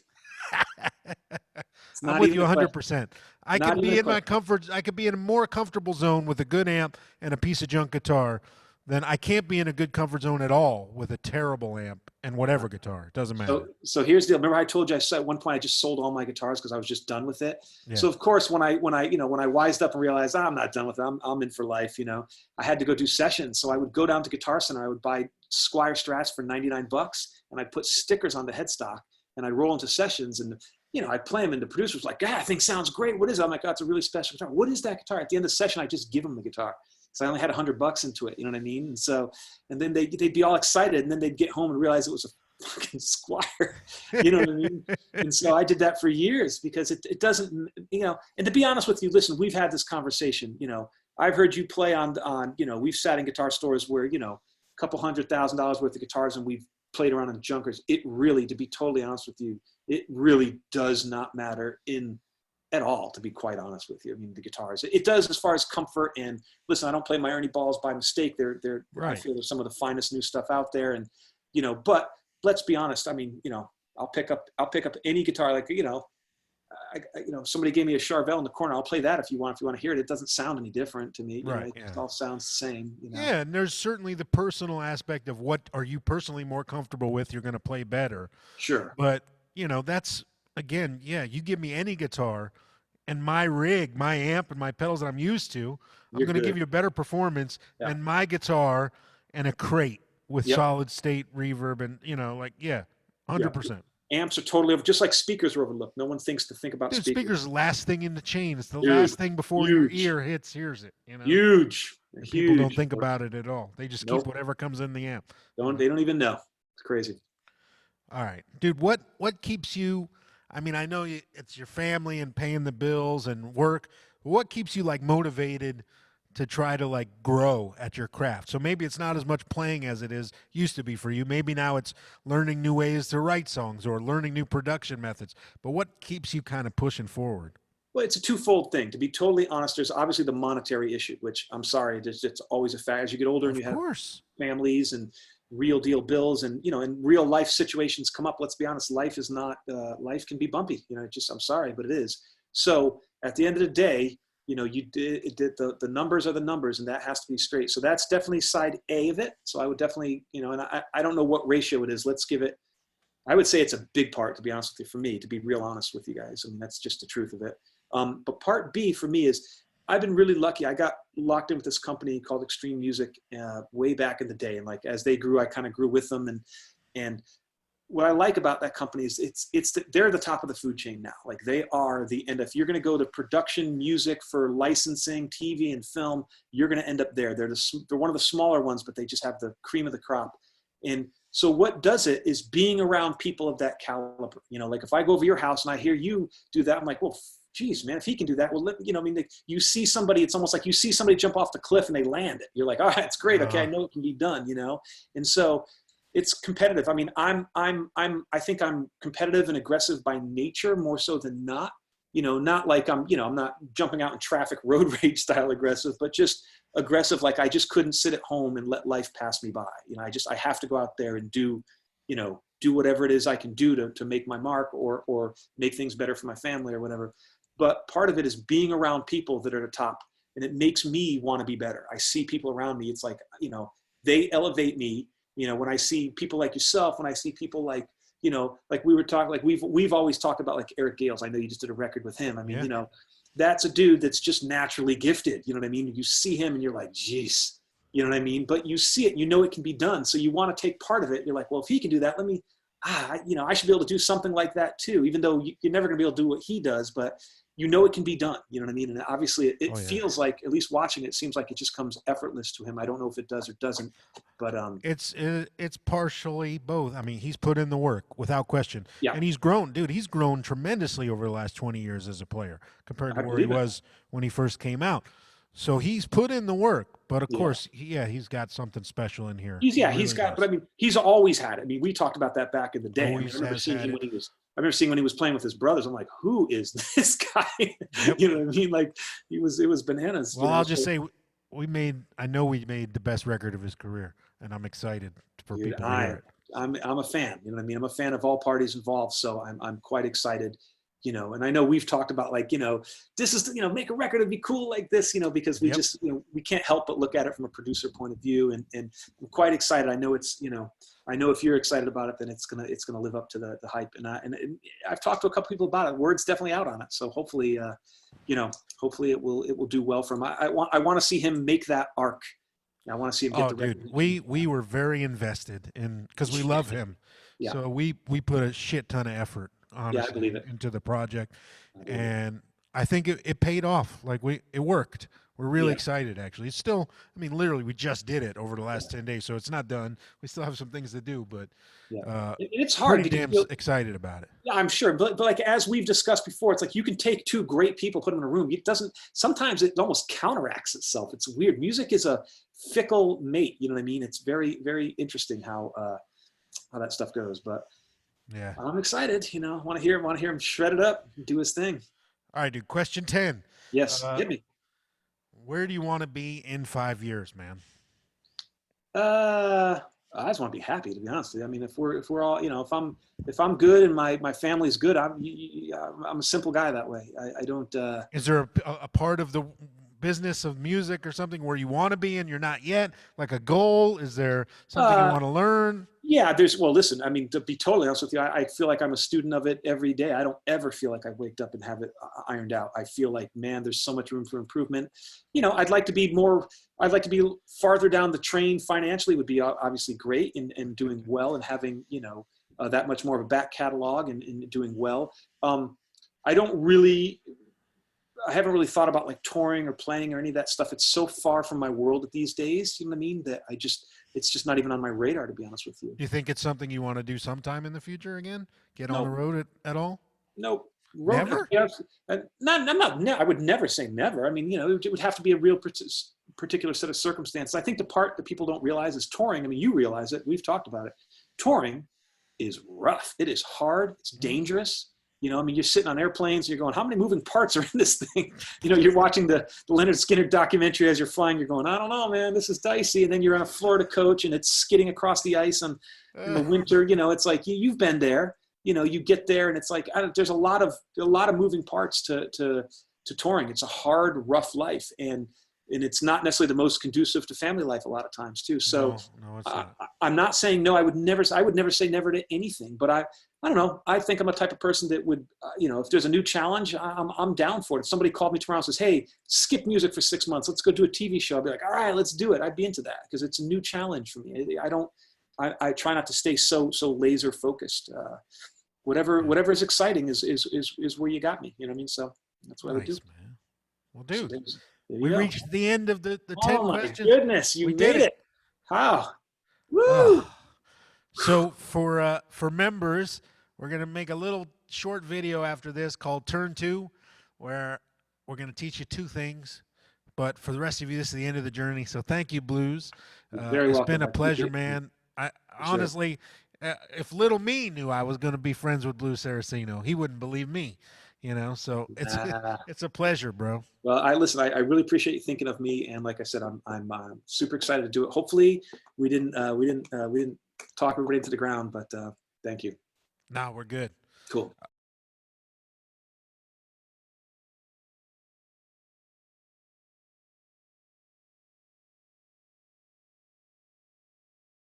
It's I'm not with even you a question. 100%. I Not can even be a in my question. comfort. I could be in a more comfortable zone with a good amp and a piece of junk guitar than I can't be in a good comfort zone at all with a terrible amp and whatever guitar. It doesn't matter. So here's the deal. Remember I told you at one point I just sold all my guitars because I was just done with it. Yeah. So of course when I wised up and realized I'm not done with it, I'm in for life, you know, I had to go do sessions. So I would go down to Guitar Center, I would buy Squire Strats for $99, and I'd put stickers on the headstock, and I'd roll into sessions, and you know, I'd play them, and the producer was like, "God, that thing sounds great. What is it?" I'm like, "Oh, it's a really special guitar." "What is that guitar?" At the end of the session, I just give them the guitar. So I only had $100 into it. You know what I mean? And so, and then they'd be all excited, and then they'd get home and realize it was a fucking Squire. You know what I mean? And so I did that for years, because it doesn't, you know, and to be honest with you, listen, we've had this conversation, you know, I've heard you play on, you know, we've sat in guitar stores where, you know, a couple $100,000 worth of guitars, and we've played around in junkers. It really, to be totally honest with you, it really does not matter at all, to be quite honest with you. I mean, the guitars, it does as far as comfort. And listen, I don't play my Ernie balls by mistake. They're Right. I feel they're some of the finest new stuff out there. And, you know, but let's be honest. I mean, you know, I'll pick up any guitar, like, you know, you know, somebody gave me a Charvel in the corner. I'll play that if you want to hear it. It doesn't sound any different to me. You Right, know, it yeah. just all sounds the same. You know? Yeah, and there's certainly the personal aspect of what are you personally more comfortable with, you're going to play better. Sure. But, you know, that's, again, yeah, you give me any guitar and my rig, my amp, and my pedals that I'm used to, I'm You're going to give good. you a better performance Yeah. than my guitar and a crate with Yep. solid state reverb and, you know, like, yeah, 100%. Amps are totally just like speakers are overlooked. No one thinks to think about Dude, speakers. speaker's the last thing in the chain. It's the Dude, last thing before your huge. ear hears it, you know? Huge. And Huge. people don't think about it at all. They just Nope. keep whatever comes in the amp. They don't even know. It's crazy. All right, dude. What keeps you? I mean, I know it's your family and paying the bills and work. But what keeps you like motivated to try to like grow at your craft? So maybe it's not as much playing as it used to be for you. Maybe now it's learning new ways to write songs or learning new production methods. But what keeps you kind of pushing forward? Well, it's a twofold thing. To be totally honest, there's obviously the monetary issue, which I'm sorry, it's always a fact. As you get older and Of you have course. families and real deal bills, and you know, and real life situations come up. Let's be honest, life is not life can be bumpy. You know, I'm sorry, but it is. So at the end of the day, you know, the numbers are the numbers, and that has to be straight. So that's definitely side A of it. So I would definitely, you know, and I don't know what ratio it is. Let's give it, I would say it's a big part, to be honest with you, for me, to be real honest with you guys. I mean, that's just the truth of it. But part B for me is, I've been really lucky. I got locked in with this company called Extreme Music way back in the day. And like, as they grew, I kind of grew with them. And what I like about that company is they're the top of the food chain now. Like, they are and if you're going to go to production music for licensing, TV and film, you're going to end up there. They're one of the smaller ones, but they just have the cream of the crop. And so what does it is being around people of that caliber. You know, like if I go over your house and I hear you do that, I'm like, well, geez, man, if he can do that, well, you know, I mean, you see somebody, it's almost like you see somebody jump off the cliff and they land it. You're like, all right, it's great. Okay, I know it can be done, you know? And so it's competitive. I mean, I think I'm competitive and aggressive by nature more so than not, you know, not like I'm not jumping out in traffic, road rage style aggressive, but just aggressive. Like, I just couldn't sit at home and let life pass me by. You know, I have to go out there and do whatever it is I can do to make my mark or make things better for my family or whatever. But part of it is being around people that are at the top, and it makes me want to be better. I see people around me. It's like, you know, they elevate me. You know, when I see people like yourself, when I see people like, you know, like we were talking, like we've always talked about like Eric Gales. I know you just did a record with him. I mean, you know, that's a dude that's just naturally gifted. You know what I mean? You see him and you're like, geez, you know what I mean? But you see it, you know, it can be done. So you want to take part of it. You're like, well, if he can do that, you know, I should be able to do something like that too, even though you're never going to be able to do what he does, but you know, it can be done. You know what I mean? And obviously it feels like, at least watching it, seems like it just comes effortless to him. I don't know if it does or doesn't, but it's partially both. I mean, he's put in the work without question, yeah, and he's grown, dude. He's grown tremendously over the last 20 years as a player compared to where he was when he first came out. So he's put in the work, but of course, he's got something special in here. He's got, but I mean, he's always had it. I mean, we talked about that back in the day. I remember seeing when he was playing with his brothers. I'm like, who is this guy? Yep. You know what I mean? Like, it was bananas. Well, I'll just say I know we made the best record of his career, and I'm excited for people to hear it. I'm a fan. You know what I mean? I'm a fan of all parties involved, so I'm quite excited. You know, and I know we've talked about, like, you know, this is, you know, make a record, it'd be cool like this, you know, because we just, you know, we can't help but look at it from a producer point of view, and I'm quite excited. I know it's, you know, I know if you're excited about it, then it's gonna live up to the hype. And I've talked to a couple people about it. Word's definitely out on it. So hopefully, you know, hopefully it will do well for him. I want to see him make that arc. I want to see him get the record. Dude, we were very invested in, because we love him. Yeah. So we put a shit ton of effort, honestly, I believe it, into the project, and I think it paid off. Like, it worked. We're really excited, actually. It's still, I mean, literally, we just did it over the last 10 days, so it's not done. We still have some things to do, but it's hard pretty to damn excited about it. Yeah, I'm sure. But like, as we've discussed before, it's like you can take two great people, put them in a room. It doesn't, sometimes it almost counteracts itself. It's weird. Music is a fickle mate. You know what I mean? It's very, very interesting how that stuff goes. But yeah, I'm excited. You know, want to hear him shred it up, do his thing. All right, dude. Question 10. Yes, hit me. Where do you want to be in 5 years, man? I just want to be happy, to be honest with you. I mean, if we're all, you know, if I'm good and my family's good, I'm a simple guy that way. I don't. Is there a part of the business of music or something where you want to be and you're not yet? Like a goal? Is there something you want to learn? Yeah, well, listen, I mean, to be totally honest with you, I feel like I'm a student of it every day. I don't ever feel like I waked up and have it ironed out. I feel like, man, there's so much room for improvement. You know, I'd like to be farther down the train financially would be obviously great, and doing well and having, you know, that much more of a back catalog and doing well. I haven't really thought about like touring or playing or any of that stuff. It's so far from my world these days, you know what I mean, that it's just not even on my radar, to be honest with you. Do you think it's something you want to do sometime in the future again? Get on the road at all? Nope. Never? I would never say never. I mean, you know, it would have to be a real particular set of circumstances. I think the part that people don't realize is touring. I mean, you realize it. We've talked about it. Touring is rough. It is hard. It's dangerous. You know, I mean, you're sitting on airplanes and you're going, how many moving parts are in this thing? You know, you're watching the Leonard Skinner documentary as you're flying. You're going, I don't know, man, this is dicey. And then you're on a Florida coach and it's skidding across the ice in the winter. You know, it's like you've been there. You know, you get there and it's like there's a lot of moving parts to to touring. It's a hard, rough life, and it's not necessarily the most conducive to family life a lot of times too. So No, it's not. I'm not saying no. I would never say never to anything. But I don't know. I think I'm a type of person that would, if there's a new challenge, I'm down for it. If somebody called me tomorrow and says, "Hey, skip music for 6 months. Let's go do a TV show," I'd be like, "All right, let's do it." I'd be into that because it's a new challenge for me. I try not to stay so laser focused. Whatever is exciting is where you got me. You know what I mean? So that's what I would do. Man. Well, dude, There we go. reached the end of the 10 Oh my questions. goodness, you We made did it. Wow. Woo. Oh. So for members, we're gonna make a little short video after this called Turn 2, where we're gonna teach you 2 things. But for the rest of you, this is the end of the journey. So thank you, Blues. Very It's welcome. been a I pleasure, appreciate it. man. I honestly, if little me knew I was going to be friends with Blues Saraceno, he wouldn't believe me. So it's a pleasure, bro. Well, I really appreciate you thinking of me, and like I said, I'm super excited to do it. Hopefully, we didn't talk everybody into the ground, but thank you. No, we're good. Cool.